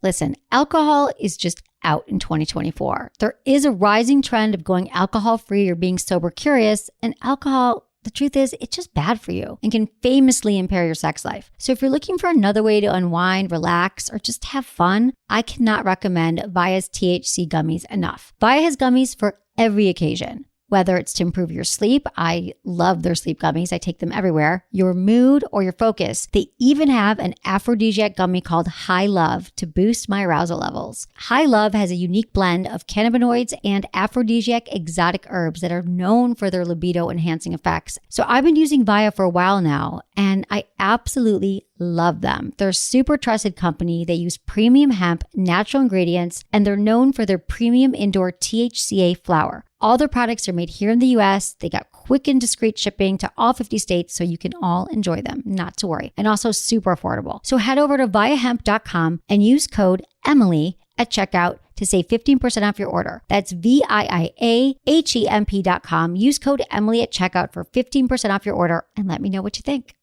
Listen, alcohol is just out in 2024. There is a rising trend of going alcohol-free or being sober curious, and alcohol, the truth is, it's just bad for you and can famously impair your sex life. So if you're looking for another way to unwind, relax, or just have fun, I cannot recommend Via's THC gummies enough. Via has gummies for every occasion. Whether it's to improve your sleep, I love their sleep gummies. I take them everywhere. Your mood or your focus. They even have an aphrodisiac gummy called High Love to boost my arousal levels. High Love has a unique blend of cannabinoids and aphrodisiac exotic herbs that are known for their libido enhancing effects. So I've been using Via for a while now, and I absolutely love them. They're a super trusted company. They use premium hemp, natural ingredients, and they're known for their premium indoor THCA flower. All their products are made here in the US. They got quick and discreet shipping to all 50 states, so you can all enjoy them, not to worry. And also super affordable. So head over to viahemp.com and use code Emily at checkout to save 15% off your order. That's VIIAHEMP.com. Use code Emily at checkout for 15% off your order and let me know what you think.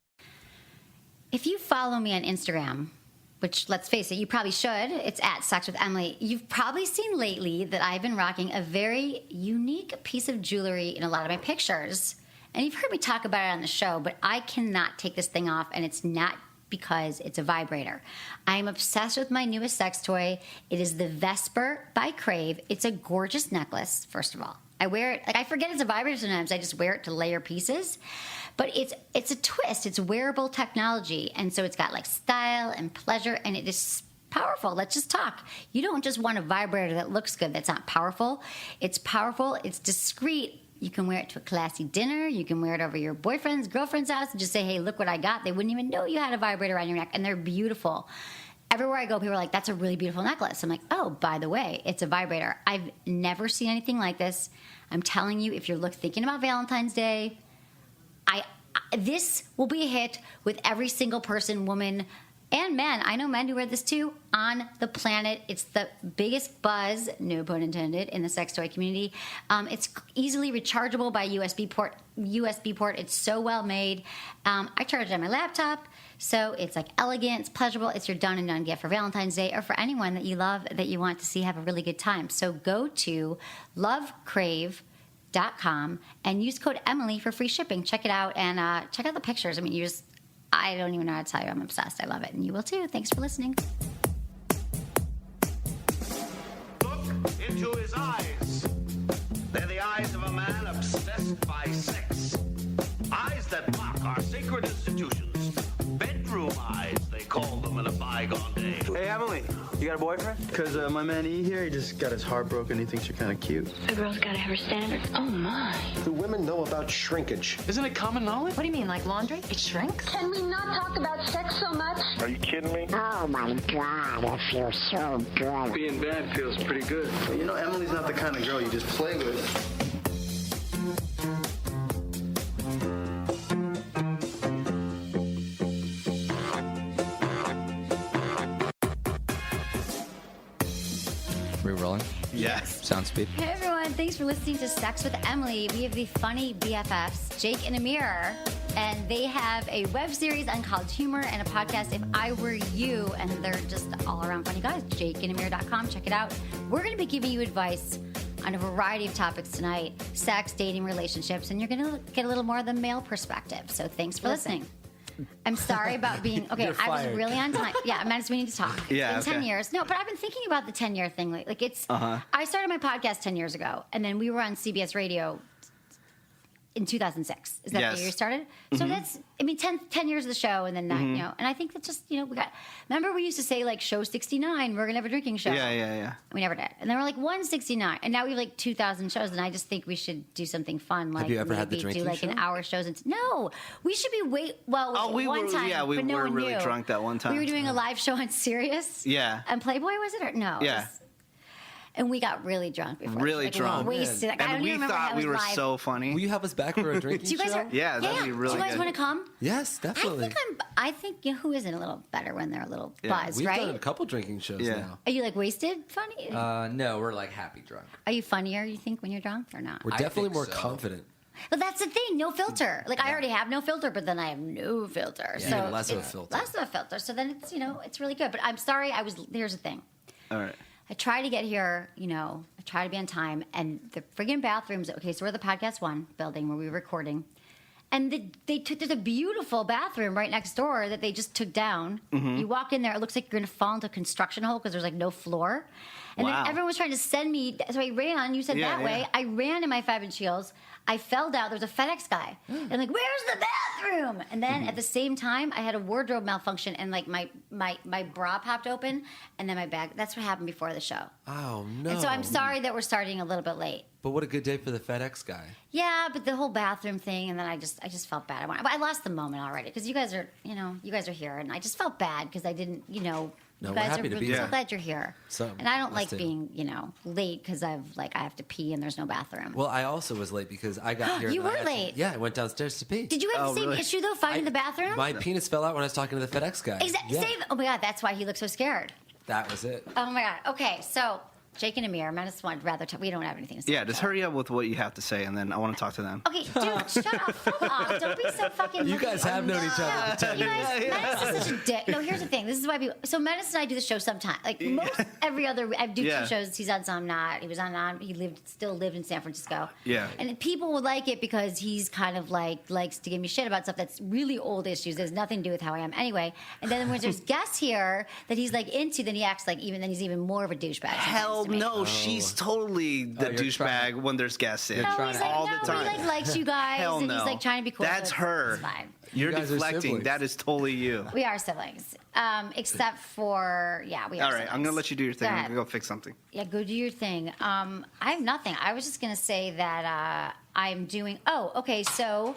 If you follow me on Instagram, which, let's face it, you probably should. It's at Sex with Emily. You've probably seen lately that I've been rocking a very unique piece of jewelry in a lot of my pictures. And you've heard me talk about it on the show, but I cannot take this thing off, and it's not because it's a vibrator. I am obsessed with my newest sex toy. It is the Vesper by Crave. It's a gorgeous necklace, first of all. I wear it, like I forget it's a vibrator sometimes. I just wear it to layer pieces. But it's a twist. It's wearable technology. And so it's got like style and pleasure, and it is powerful. Let's just talk. You don't just want a vibrator that looks good, that's not powerful. It's powerful. It's discreet. You can wear it to a classy dinner. You can wear it over your boyfriend's, girlfriend's house and just say, hey, look what I got. They wouldn't even know you had a vibrator around your neck. And they're beautiful. Everywhere I go, people are like, that's a really beautiful necklace. I'm like, oh, by the way, it's a vibrator. I've never seen anything like this. I'm telling you, if you're thinking about Valentine's Day, this will be a hit with every single person, woman, and men. I know men who wear this too on the planet. It's the biggest buzz, no pun intended, in the sex toy community. It's easily rechargeable by USB port. It's so well made. I charge it on my laptop, so it's like elegant, it's pleasurable. It's your done and done gift for Valentine's Day or for anyone that you love that you want to see have a really good time. So go to lovecrave.com and use code Emily for free shipping. Check it out and check out the pictures. I mean, I don't even know how to tell you. I'm obsessed. I love it. And you will too. Thanks for listening. Look into his eyes. They're the eyes of a man obsessed by sex. Eyes that mock our sacred institutions. Bedroom eyes, they call them in a bygone day. Hey, Emily, you got a boyfriend? Because my man E here, he just got his heart broken. He thinks you're kind of cute. A girl's got to have her standards. Oh, my. Do women know about shrinkage? Isn't it common knowledge? What do you mean, like laundry? It shrinks? Can we not talk about sex so much? Are you kidding me? Oh my God, I feel so good. Being bad feels pretty good. But you know, Emily's not the kind of girl you just play with. Are we rolling? Yes. Sound speed. Hey everyone, thanks for listening to Sex with Emily. We have the funny BFFs, Jake and Amir, and they have a web series on college humor and a podcast, If I Were You, and they're just all around funny guys. JakeandAmir.com, check it out. We're going to be giving you advice on a variety of topics tonight: sex, dating, relationships, and you're going to get a little more of the male perspective. So thanks for listening. I'm sorry about being... Okay, I was really on time. Yeah, I meant we need to talk. Yeah, it's been 10 years. No, but I've been thinking about the 10-year thing. Like it's... I started my podcast 10 years ago, and then we were on CBS Radio in 2006. Is that the year you started? So that's, 10 years of the show, and then, and I think that's just, we got, remember we used to say, like, show 69, we're going to have a drinking show. Yeah. We never did. And then we're like, 169. And now we have, like, 2,000 shows, and I just think we should do something fun. Like, have you ever had the maybe drinking do, like, show? an hour shows. No, we should be we one were, time, yeah, we but no were one really knew. drunk that one time. We were doing a live show on Sirius. Yeah. And Playboy, was it? Or no? Yeah. And we got really drunk before. Really drunk. Wasted. Like, I don't And we even remember how thought it we was were live. so funny. Will you have us back for a drinking Do you guys show? are, Yeah, that'd be really Do you guys good. want to come? Yes, definitely. I think who isn't a little better when they're a little buzzed, We've right? done a couple drinking shows now. Are you like wasted funny? No, we're like happy drunk. Are you funnier, you think, when you're drunk or not? We're definitely more confident. But that's the thing, no filter. Like I already have no filter, but then I have no filter. Yeah, so even less of a filter. Less of a filter. So then it's, it's really good. But I'm sorry, here's the thing. All right. I try to get here, I try to be on time, and the friggin' bathrooms. Okay, so we're the Podcast One building where we were recording, and there's a beautiful bathroom right next door that they just took down. Mm-hmm. You walk in there, it looks like you're gonna fall into a construction hole because there's like no floor, and Wow. then everyone was trying to send me. So I ran. You said Yeah, that way. yeah. I ran in my 5-inch heels. I fell down. There was a FedEx guy, and like, where's the bathroom? And then at the same time, I had a wardrobe malfunction, and like my bra popped open, and then my bag. That's what happened before the show. Oh no! And so I'm sorry that we're starting a little bit late. But what a good day for the FedEx guy. Yeah, but the whole bathroom thing, and then I just felt bad. I lost the moment already because you guys are here, and I just felt bad because I didn't, No, you we're guys happy are to be so here. glad you're here. So, and I don't us like too. being, late because I have to pee and there's no bathroom. Well, I also was late because I got here. You and I were had to- late. Yeah, I went downstairs to pee. Did you have the same really? issue though, finding the bathroom? My penis fell out when I was talking to the FedEx guy. Exactly. Yeah, Oh my god, that's why he looked so scared. that was it. Oh my god. Okay, so Jake and Amir, I just want rather we don't have anything to say. Yeah, just hurry up with what you have to say, and then I want to talk to them. Okay, dude, shut up. Fuck off. Don't be so fucking. You guys have known each other for 10 You years. guys, Menace is such a dick. No, here's the thing. This is why people. So Menace and I do the show sometime. Like most every other, I do Yeah. two shows. He's on some, not. He was on. He still lived in San Francisco. Yeah. And people would like it because he's kind of likes to give me shit about stuff that's really old issues. There's nothing to do with how I am anyway. And then when there's guests here that he's like into, then he acts like then he's even more of a douchebag. Hell sometimes to me. no, she's totally the you're douchebag trying- when there's guests in. You're No, trying he's to- like, all no, the time. he likes you guys, Hell and no. he's trying to be cool. That's so her. It's fine. You're You guys are deflecting. siblings. That is totally you. We are siblings, except for we are. All right, siblings. I'm gonna let you do your thing. Go I'm ahead. gonna go fix something. Yeah, go do your thing. I have nothing. I was just gonna say that I'm doing. Oh, okay. So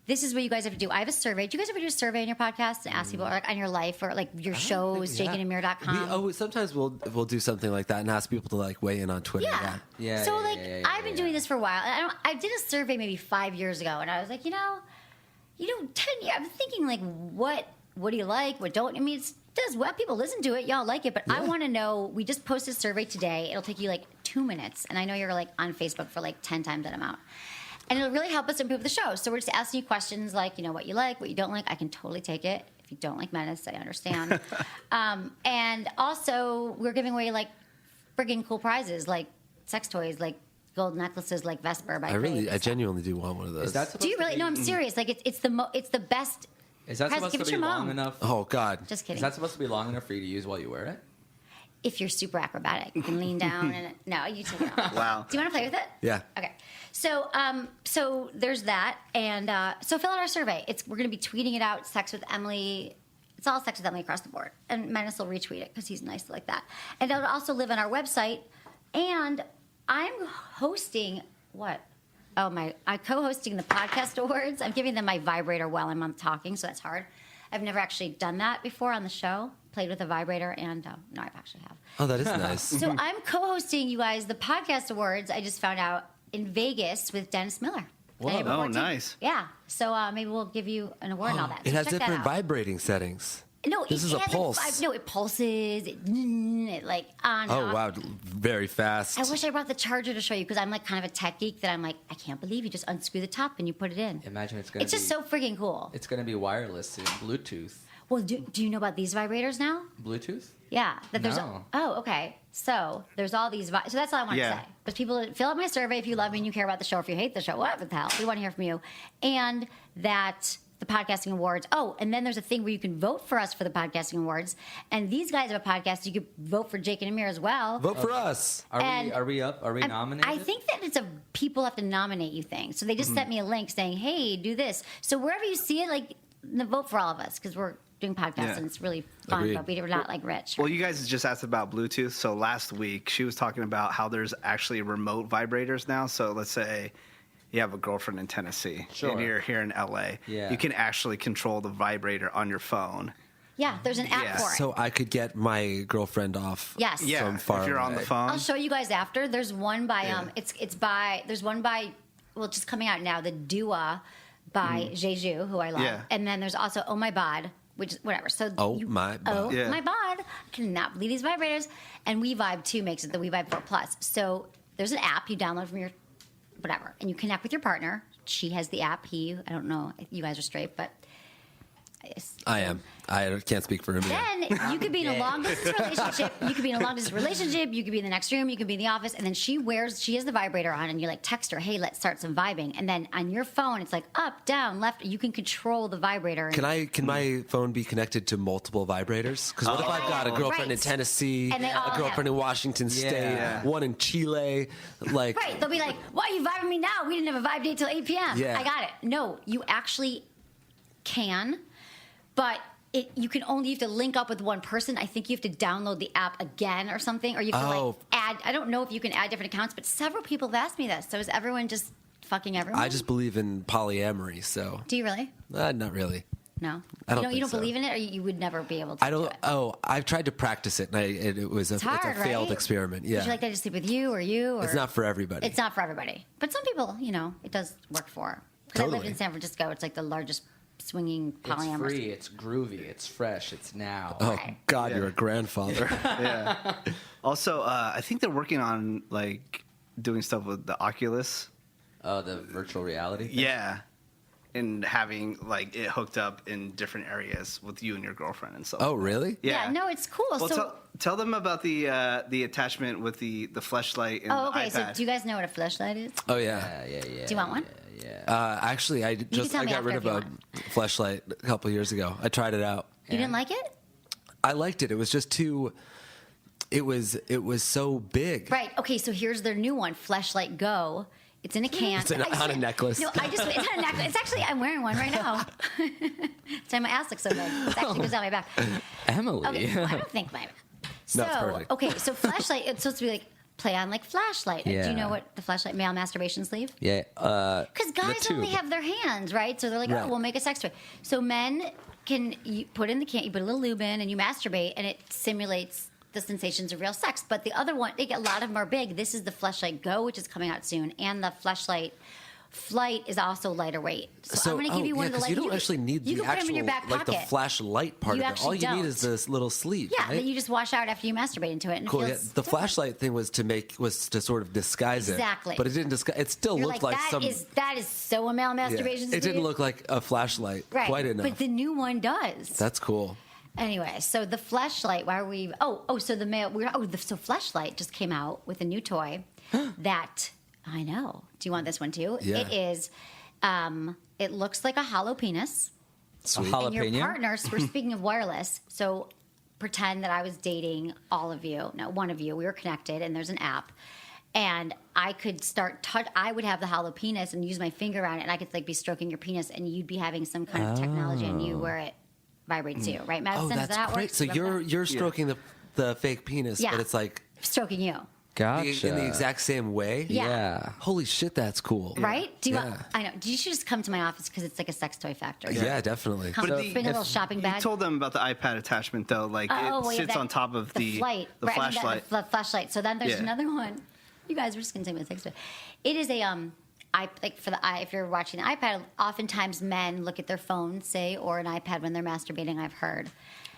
this is what you guys have to do. I have a survey. Do you guys ever do a survey on your podcast and ask people like, on your life or like your shows, jakeandamir.com? Sometimes we'll do something like that and ask people to like weigh in on Twitter. Yeah. Yeah, So yeah, like yeah, I've been doing this for a while. And I did a survey maybe 5 years ago, and I was like, 10 years. I'm thinking like, what do you like? What don't? I mean, it does well. People listen to it. Y'all like it, but I want to know. We just posted a survey today. It'll take you like 2 minutes, and I know you're like on Facebook for like 10 times that amount. And it'll really help us improve the show. So we're just asking you questions like, what you like, what you don't like. I can totally take it. If you don't like Menace, I understand. And also, we're giving away like friggin' cool prizes, like sex toys, like gold necklaces, like Vesper. By Crave. I genuinely do want one of those. Is that supposed Do you to really? be- No, I'm serious. Like it's the best. Is that Present. supposed Give to it to be your long mom. enough? Oh God. Just kidding. Is that supposed to be long enough for you to use while you wear it? If you're super acrobatic, you can lean down and no, you take it off. Wow. Do you want to play with it? Yeah. Okay. So there's that, and so fill out our survey. We're going to be tweeting it out. Sex with Emily. It's all Sex with Emily across the board, and Menace will retweet it because he's nice like that. And it'll also live on our website. And I'm hosting what? I'm co-hosting the podcast awards. I'm giving them my vibrator while I'm talking, so that's hard. I've never actually done that before on the show. Played with a vibrator, and no, I've actually have. Oh, that is nice. So I'm co-hosting you guys the podcast awards. I just found out in Vegas with Dennis Miller. Whoa. April Oh, 14th. nice. Yeah. So maybe we'll give you an award and all that. It So has check that different out. vibrating settings. No, This is a has pulse. It pulses. It like on. Oh off. wow, very fast. I wish I brought the charger to show you because I'm like kind of a tech geek that I'm like, I can't believe you just unscrew the top and you put it in. Imagine it's going to It's just so freaking cool. It's going to be wireless and Bluetooth. Well, do you know about these vibrators now? Bluetooth? Yeah, that there's. No. Oh, okay. So there's all these. So that's all I want Yeah. to say. But people fill out my survey if you love me and you care about the show. If you hate the show, what the hell? We want to hear from you. And that the podcasting awards. Oh, and then there's a thing where you can vote for us for the podcasting awards. And these guys have a podcast. You could vote for Jake and Amir as well. Vote for us. And Are we up? Are we nominated? I think that it's people have to nominate you thing. So they just sent me a link saying, "Hey, do this." So wherever you see it, like vote for all of us because we're doing podcasts Yeah. and it's really fun. Agreed. But we're not like rich. Well, you guys just asked about Bluetooth. So last week, she was talking about how there's actually remote vibrators now. So let's say you have a girlfriend in Tennessee Sure. and you're here in LA. Yeah. You can actually control the vibrator on your phone. Yeah, there's an app Yeah. for it. So I could get my girlfriend off. Yes. Yeah, From far if you're on away. the phone. I'll show you guys after. There's one by there's one by it's just coming out now, the Dua by Je Joue, who I love. Yeah. And then there's also Oh-Mi-Bod, which is whatever. So Oh-Mi-Bod. Yeah. My bod. I cannot believe these vibrators. And WeVibe 2 makes it the WeVibe 4 Plus. So there's an app you download from your whatever, and you connect with your partner. She has the app. I don't know if you guys are straight, but I am. I can't speak for him. Then you could be in a long distance relationship. You could be in a long distance relationship. You could be in the next room. You could be in the office. And then she has the vibrator on, and you like text her, "Hey, let's start some vibing." And then on your phone, it's like up, down, left. You can control the vibrator. Can my phone be connected to multiple vibrators? Because what if I've got a girlfriend in Tennessee, And they all a girlfriend have- in Washington State, one in Chile, like Right, they'll be like, "Why are you vibing me now? We didn't have a vibe date till 8 p.m." Yeah. I got it. No, you actually can, but you have to link up with one person. I think you have to download the app again or something, or you have to like add. I don't know if you can add different accounts, but several people have asked me this. So is everyone just fucking everyone? I just believe in polyamory. So Do you really? not really. No, I don't You think don't so. believe in it, or you would never be able to. I don't. Do it? Oh, I've tried to practice it, and it was It's hard, a failed right? experiment. Yeah, Would you like that to sleep with you or you? Or it's not for everybody. It's not for everybody, but some people, it does work for. Because I lived Totally. in San Francisco. It's like the largest swinging polyamorous. It's free, it's groovy, it's fresh, it's now. Oh Right. God, you're a grandfather. Yeah. Also, I think they're working on like doing stuff with the Oculus. Oh, the virtual reality thing? Yeah. And having like it hooked up in different areas with you and your girlfriend and stuff. Oh, really? Yeah, no, it's cool. Well, So- tell them about the attachment with the fleshlight and Oh, okay. the So iPad. do you guys know what a fleshlight is? Oh yeah. Yeah. Do you want one? Actually, I tell me got rid after of if a you fleshlight a couple years ago. I tried it out. You didn't like it? I liked it. It was just too. It was so big. Right. Okay. So here's their new one, Fleshlight Go. It's in a can. It's on a necklace. No, it's on a necklace. It's actually, I'm wearing one right now. It's why my ass looks so big. It actually goes down my back. Emily. Okay, well, I don't think my. So, it's perfect. okay, so flashlight, it's supposed to be like play on like flashlight. Do Yeah. you know what the flashlight male masturbation sleeve? Yeah. Because guys tube. only have their hands, right? So they're like, Right. oh, we'll make a sex toy. So men you put in the can, you put a little lube in, and you masturbate, and it simulates the sensations of real sex. But the other one, a lot of them are big. This is the Fleshlight Go, which is coming out soon, and the Fleshlight Flight is also lighter weight. So I'm going to give you one of the because light. you don't actually need you the can put them actual in your back like the pocket. flashlight part You of it. All actually you need don't. is this little sleeve. Yeah, right? that you just wash out after you masturbate into it. And Cool. It Yeah. feels The different. flashlight thing was to sort of disguise it. Exactly. But it didn't disguise. It still You're looked like, like some. that is so a male yeah. masturbation It didn't sleeve. look like a flashlight right. quite enough. But the new one does. That's cool. Anyway, so the Fleshlight. Why are we? So the male. So Fleshlight just came out with a new toy that I know. Do you want this one too? Yeah. It is. It looks like a hollow penis. Sweet. A And your jalapeno? partner. So we're speaking of wireless. So pretend that I was dating all of you. No, one of you. We were connected, and there's an app. And I could start I would have the hollow penis and use my finger on it, and I could like be stroking your penis, and you'd be having some kind of technology on you where it vibrates you, right, Madison? Oh, Is that's that how it great. works? So Remember that? you're stroking the fake penis, Yeah. but it's like stroking you, Gotcha. in the exact same way. Yeah. Holy shit, that's cool. right? Do you? Yeah. I know. You should just come to my office because it's like a sex toy factory. Yeah, definitely. Come, But bring a little shopping You bag. told them about the iPad attachment though. Like Oh, it well, yeah, sits that- on top of the flight, the right, I mean, flashlight. the flashlight. So then there's Yeah. another one. You guys were just gonna say my sex toy. It is a if you're watching the iPad, oftentimes men look at their phone, say, or an iPad when they're masturbating. I've heard,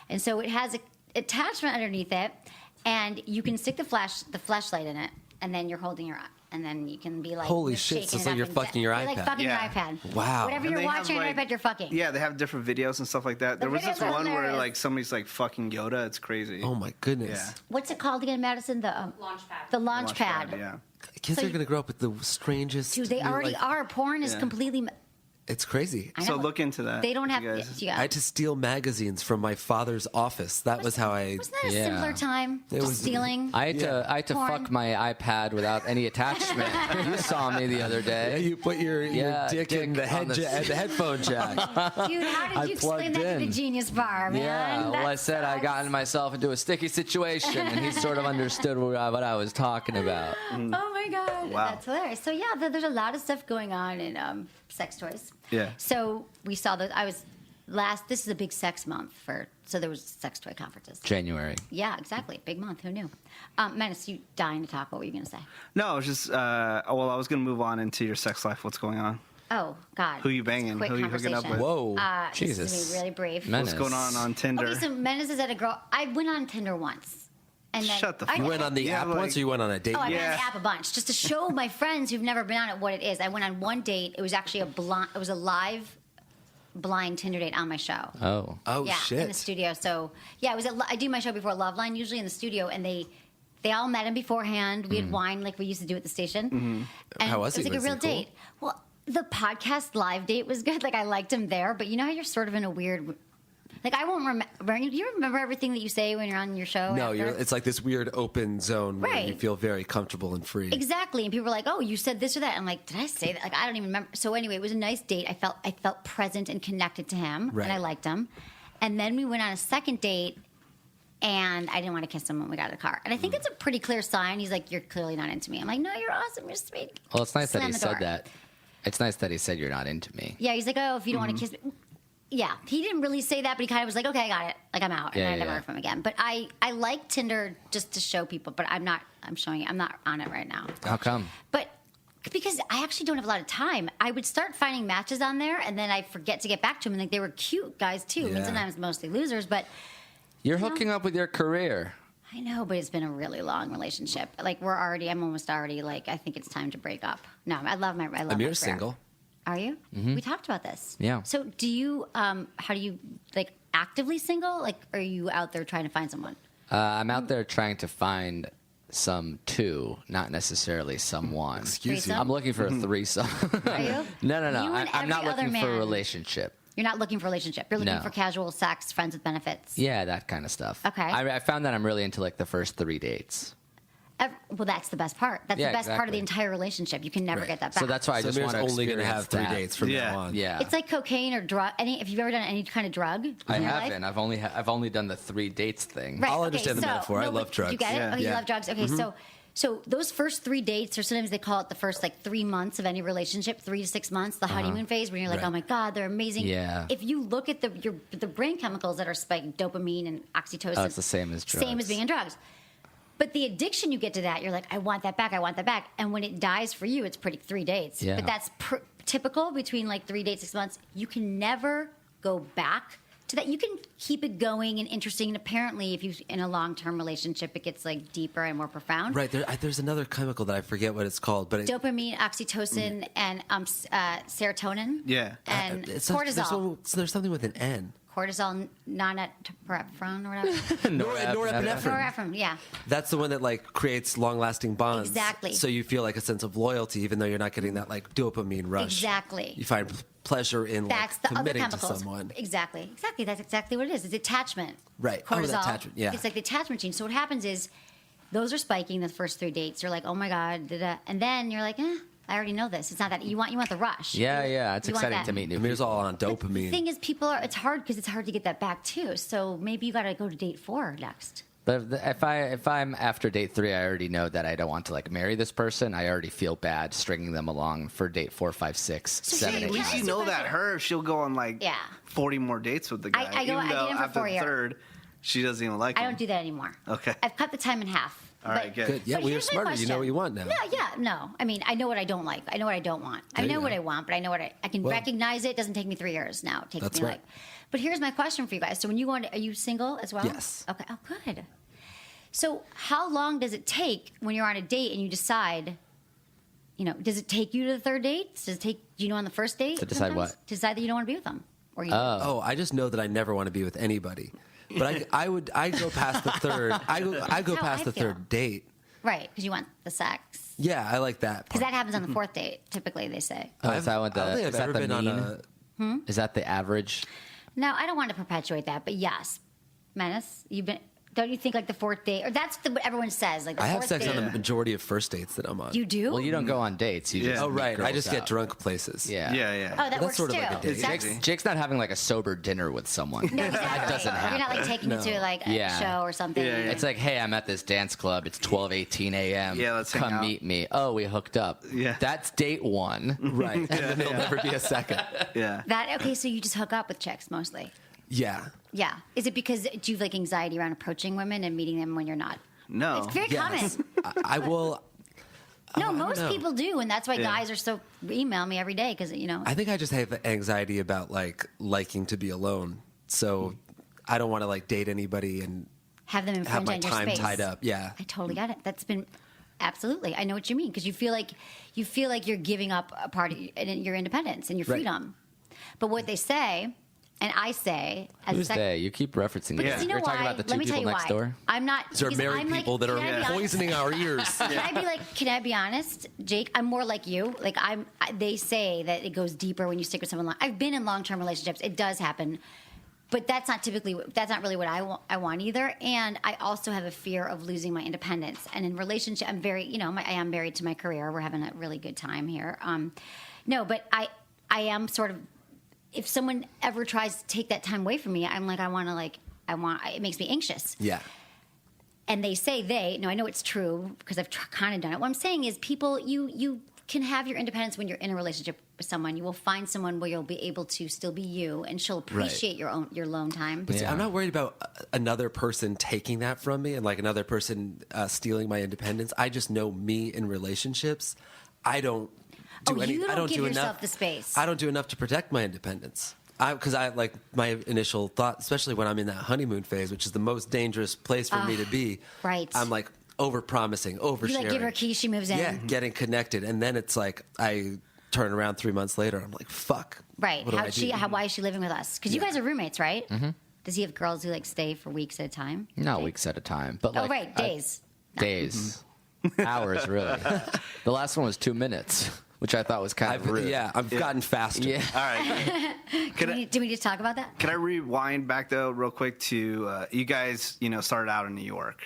and so it has a attachment underneath it, and you can stick the flashlight in it, and then you're holding your eye. And then you can be like, Holy you're shit, so shaking it's it like up you're and fucking your You're like iPad. fucking Yeah. your iPad. Wow. Whatever And you're they have, watching on your like- iPad, you're fucking. Yeah, they have different videos and stuff like that. There was this videos are one where hilarious. like somebody's like fucking Yoda. It's crazy. Oh my goodness. Yeah. What's it called again, Madison? The Launchpad. The launchpad. Yeah. Kids So are going to grow up with the strangest. Dude, they new, already like- are. Porn is Yeah. completely. It's crazy. I So know. look into that. They don't have. you guys. Yeah. I had to steal magazines from my father's office. That was how I. Wasn't that a Yeah. simpler time? It Just was- stealing. I had to Porn. fuck my iPad without any attachment. You saw me the other Yeah, day. you put your dick in the on the- headphone jack. Dude, how did you explain plugged that to in. the Genius Bar, man? Yeah, well, I That said I sucks. gotten myself into a sticky situation, and he sort of understood what I was talking about. Oh my god, Wow. that's hilarious. So yeah, there's a lot of stuff going on in sex toys. Yeah. So we saw that. This is a big sex month so there was sex toy conferences. January. Yeah, exactly. Big month. Who knew? Menace, you dying to talk. What were you going to say? No, I was just. I was gonna move on into your sex life. What's going on? Oh God. Who you banging? Quick Who you hooking up conversation. with? Whoa, This is Jesus. gonna be really brief. Menace. What's going on Tinder? Okay, so Menace is at a girl. I went on Tinder once. And then Shut the I- fuck You went on the Yeah, app like- once, or you went on a date? Oh, I went on Yeah. the app a bunch just to show my friends who've never been on it what it is. I went on one date. It was actually it was a live blind Tinder date on my show. Oh, Yeah, shit. in the studio. So yeah, I do my show before Loveline usually in the studio, and they all met him beforehand. We had wine like we used to do at the station. And How was he? It was like Was a real he cool? date. Well, the podcast live date was good. Like I liked him there, but you know how you're sort of in a weird. Like I won't remember. Do you remember everything that you say when you're on your show? No, after? it's like this weird open zone where you Right. feel very comfortable and free. Exactly, and people were like, "Oh, you said this or that." I'm like, "Did I say that?" Like, I don't even remember. So anyway, it was a nice date. I felt present and connected to him, Right. and I liked him. And then we went on a second date, and I didn't want to kiss him when we got out of the car. And I think that's a pretty clear sign. He's like, "You're clearly not into me." I'm like, "No, you're awesome. You're sweet." Well, it's nice that Slam he the said door. that. It's nice that he said you're not into me. Yeah, he's like, "Oh, if you don't want to kiss me." Yeah, he didn't really say that, but he kind of was like, "Okay, I got it. Like I'm out," and Yeah, I never yeah. heard from him again. But I like Tinder just to show people, but I'm not. I'm showing it. I'm not on it right now. How come? But because I actually don't have a lot of time, I would start finding matches on there, and then I forget to get back to them. And like they were cute guys too. I mean, Yeah. sometimes mostly losers, but You're hooking up with your career. I know. But it's been a really long relationship. Like I'm almost already like I think it's time to break up. No, I love my. Amir's my career. single. Are you? We talked about this. Yeah. So do you? How do you like actively single? Like, are you out there trying to find someone? I'm out there trying to find some two, not necessarily someone. Excuse you. Threesome? I'm looking for a threesome. Are you? No. You and I'm not every other looking for a man. relationship. You're not looking for a relationship. You're looking No. for casual sex, friends with benefits. Yeah, that kind of stuff. Okay. I found that I'm really into like the first 3 dates. Well, that's the best part. That's Yeah, the best part of the exactly. entire relationship. You can never Right. get that back. So that's why I So just Amir's want to only going to experience have 3 that. dates from Yeah. now on. Yeah. It's like cocaine or drug. If you've ever done any kind of drug, I in your life? haven't. I've only done the 3 dates thing. Right. I'll okay, understand the so- metaphor. I no, love but drugs. You get it? Yeah. Oh, you Yeah. love drugs. Okay, so those first 3 dates, or sometimes they call it the first like 3 months of any relationship, 3 to 6 months, the honeymoon phase, where you're like, Right. oh my god, they're amazing. Yeah. If you look at the brain chemicals that are spiking, dopamine and oxytocin, Oh, it's the same as drugs. Same as being on drugs. But the addiction you get to that, you're like, I want that back. I want that back. And when it dies for you, it's pretty 3 dates. Yeah. But that's typical between like 3 dates, 6 months. You can never go back to that. You can keep it going and interesting. And apparently, if you're in a long-term relationship, it gets like deeper and more profound. Right. There's another chemical that I forget what it's called, but Dopamine, oxytocin, and serotonin. Yeah. And cortisol. There's something with an N. cortisol, norepinephrine or whatever. Norepinephrine. Norepinephrine, yeah. That's the one that like creates long-lasting bonds. Exactly. So you feel like a sense of loyalty, even though you're not getting that like dopamine rush. Exactly. You find pleasure in That's like the other committing to chemicals. someone. Exactly. That's exactly what it is. It's attachment. Right. Oh, Cortisol. the attachment, yeah. It's like the attachment gene. So what happens is those are spiking the first 3 dates. You're like, oh my God. Da-da. And then you're like, I already know this. It's not that you want the rush. Yeah. It's You want exciting that. to meet new Amir's people. all on The dopamine. thing is, it's hard because it's hard to get that back too. So maybe you got to go to date 4 next. But if I'm after date 3, I already know that I don't want to like marry this person. I already feel bad stringing them along for date 4, 5, 6, So 7, Hey, At 8. least you know that she'll go on like Yeah. 40 more dates with the guy. I even did though him for after 4 the years. third, she doesn't even like him. I don't do that anymore. Okay. I've cut the time in half. All right, good. Good. Yeah, But well, you're here's my smarter. You know question. what you want now. No. I mean, I know what I don't like. I know what I don't want. I There you know what go. I want, but I know what I can Well- recognize it. It doesn't take me 3 years now. It takes That's me right. like. But here's my question for you guys. So when you go on, are you single as well? Yes. Okay. Oh, good. So how long does it take when you're on a date and you decide? Does it take you to the third date? Does it take you on the first date? To decide sometimes? what? To decide that you don't want to be with them, or you? Oh, I just know that I never want to be with anybody. But I go past the third. I go That's how past I the feel. third date. Right, because you want the sex. Yeah, I like that. Because part. that happens on the fourth date. Typically, they say. Oh, is that what I don't the think I've is that ever the been on mean? a. Is that the average? No, I don't want to perpetuate that, but yes, Menace, don't you think like the fourth date, or that's what everyone says, like the I have fourth sex date. on the majority of first dates that I'm on. You do? Well, you don't go on dates. You Yeah. just Oh, meet right. I girls just get out. drunk places. Yeah. Yeah. Oh, that That's works sort of too. like a date. Sex- Jake's not having like a sober dinner with someone. No, exactly. That doesn't happen. You're not like taking it to like a Yeah. show or something. Yeah, yeah. It's like, hey, I'm at this dance club. It's 12:18 a.m. Yeah, let's hang come out. meet me. Oh, we hooked up. Yeah. That's date 1. Right. And then there'll never be a second. Yeah. Okay, so you just hook up with chicks mostly. Yeah. Yeah. Is it because do you have like anxiety around approaching women and meeting them when you're not? No. It's very Yes. common. I will. No, I don't most know. people do, and that's why Yeah. guys are so email me every day because I think I just have anxiety about like liking to be alone. So I don't want to like date anybody and have them have infringe my on your time space. tied up. Yeah. I totally get it. That's been absolutely. I know what you mean because you feel like you're giving up a part of your independence and your Right. freedom. But what they say, and I say, as Who's they? You keep referencing Because this. you know You're talking why? about the Let two me tell people you next why. door? I'm not. These are because married I'm like, people that are can I be honest? poisoning our ears. Can I be honest, Jake? I'm more like you. Like they say that it goes deeper when you stick with someone long. I've been in long-term relationships. It does happen. But that's not really what I want either. And I also have a fear of losing my independence. And in relationship, I'm very, I am married to my career. We're having a really good time here. No, but I am sort of, if someone ever tries to take that time away from me, I'm like, it makes me anxious. Yeah. And they say I know it's true because I've kind of done it. What I'm saying is people, you can have your independence when you're in a relationship with someone. You will find someone where you'll be able to still be you, and she'll appreciate your alone time. But see, I'm not worried about another person taking that from me and like another person stealing my independence. I just know me in relationships. I don't do you don't give do yourself enough, the space. I don't do enough to protect my independence. Because I like my initial thought, especially when I'm in that honeymoon phase, which is the most dangerous place for me to be. Right. I'm like over-promising, oversharing. You like give her keys, she moves in. Yeah, getting connected. And then it's like I turn around 3 months later, I'm like, fuck. Right. What do I do? Why is she living with us? Because you guys are roommates, right? Mm-hmm. Does he have girls who like stay for weeks at a time? No, weeks at a time. But like, right, days. Days. Hours, really. The last one was 2 minutes, which I thought was kind of rude. Yeah, I've gotten faster. Yeah. All right. Do we just talk about that? Can I rewind back though, real quick to you guys? Started out in New York,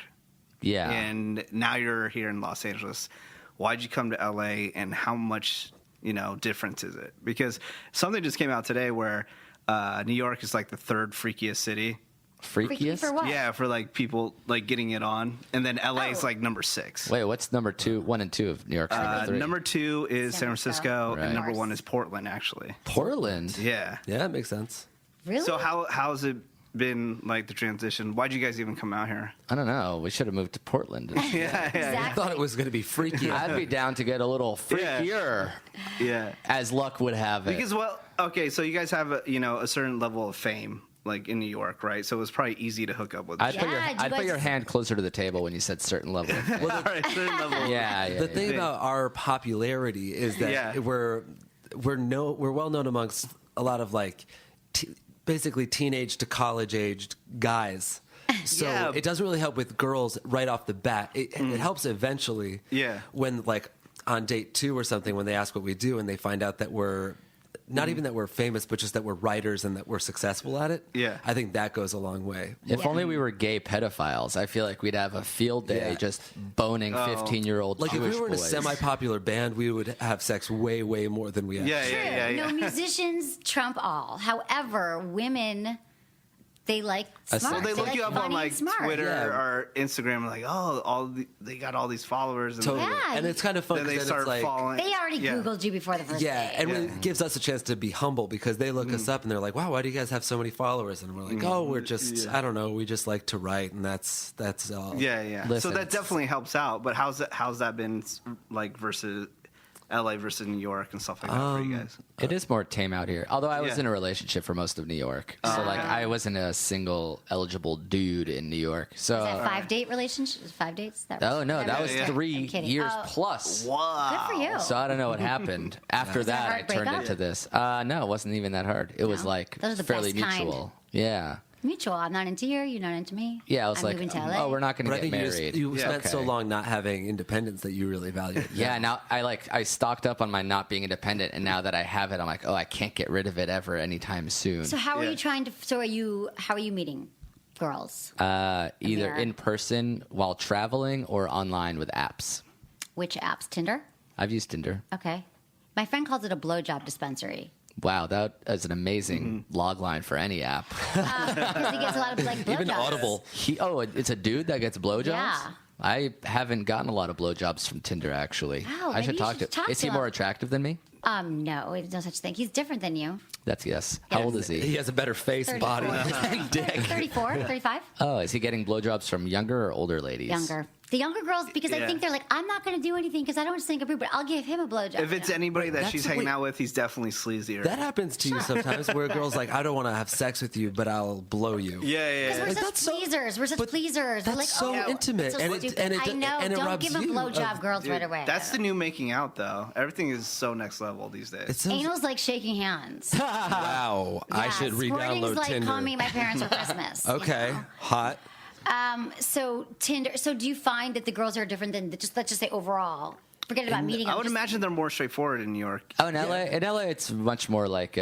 Yeah. and now you're here in Los Angeles. Why'd you come to LA, and how much difference is it? Because something just came out today where New York is like the third freakiest city. Freaky Freakiest? for what? Yeah, for like people like getting it on, and then LA is like number 6. Wait, what's number 2, 1 and 2 of New York? Number 2 is San Francisco, Right. and number Morse. 1 is Portland. Actually, Portland. yeah. Yeah, that makes sense. Really? So how's it been like the transition? Why'd you guys even come out here? I don't know. We should have moved to Portland. Yeah, I Exactly. thought it was going to be freaky. I'd be down to get a little freakier, yeah. as luck would have it. Because okay, so you guys have a certain level of fame, like in New York, right? So it was probably easy to hook up with. I'd put your, Yeah, do you I'd put guys- your hand closer to the table when you said certain level. All right, certain level. yeah. The thing yeah. about our popularity is that Yeah. we're well known amongst a lot of like basically teenage to college aged guys. So Yeah. it doesn't really help with girls right off the bat. It helps eventually. Yeah. When like on date 2 or something, when they ask what we do and they find out that we're not even that we're famous, but just that we're writers and that we're successful at it. Yeah. I think that goes a long way. If only we were gay pedophiles, I feel like we'd have a field day Yeah. just boning 15-year-old Like Jewish if we were in a boys. semi-popular band, we would have sex way, way more than we actually. Yeah. No, musicians trump all. However, women, they like smart. Well, they look like you up funny on like and smart. Twitter Yeah. or Instagram, like they got all these followers, and Totally. Yeah. And it's kind of fun then they because start it's like, following. They already Yeah. Googled you before the first yeah, date. and it gives us a chance to be humble because they look us up and they're like, "Wow, why do you guys have so many followers?" And we're like, "Oh, we're just I don't know, we just like to write, and that's all." Yeah. Listen, So that definitely helps out. But how's that been like versus LA versus New York and stuff like that for you guys? It is more tame out here. Although I was Yeah. in a relationship for most of New York. So like I wasn't a single eligible dude in New York. So Is that 5-date relationship? 5 dates? Oh no, that was yeah. 3 I'm kidding. years Oh. plus. Wow. Good for you. So I don't know what happened. After Was it a that, I hard turned breakup? into this. No, it wasn't even that hard. It was like Those are the fairly best kind. mutual. Yeah. Mutual. I'm not into you. You're not into me. Yeah, I was I'm like, moving to LA. oh, we're not going But to I get think married. you spent Okay. so long not having independence that you really value it. Yeah, now I stocked up on my not being independent, and now that I have it, I'm like, oh, I can't get rid of it ever anytime soon. So how are Yeah. you trying to? How are you meeting girls? Either Amir. in person while traveling or online with apps. Which apps? Tinder. I've used Tinder. Okay. My friend calls it a blowjob dispensary Wow, that is an amazing log line for any app. because he gets a lot of like blowjobs. Even Audible. It's a dude that gets blowjobs? Yeah. I haven't gotten a lot of blowjobs from Tinder, actually. Oh, I maybe should you talk should to talk Is to he more him. attractive than me? No, there's no such thing. He's different than you. That's yes. How old is He he? has a better face and body and dick. 34, 35? Oh, is he getting blowjobs from younger or older ladies? Younger. The younger girls, because I think they're like, I'm not going to do anything because I don't think of rude, but I'll give him a blowjob. If it's anybody that That's she's the hanging way- out with, he's definitely sleazier. That happens to you sometimes, where a girl's like, I don't want to have sex with you, but I'll blow you. yeah. Because we're Like, such that's so- pleasers. We're such but pleasers. We're that's like, so oh, intimate, it's so and it- stupid. and it- I know. and it Don't rubs give them you blowjob of- girls Dude, right away. that's the new making out, though. Everything is so next level these days. It sounds- Anal's like shaking hands. wow. I Yeah, should squirting's re-download like Tinder. calling me my parents for Christmas. you Okay, know? hot. So Tinder. So do you find that the girls are different than let's just say overall? Forget about meeting. I would imagine they're more straightforward in New York. Oh, in LA, it's much more like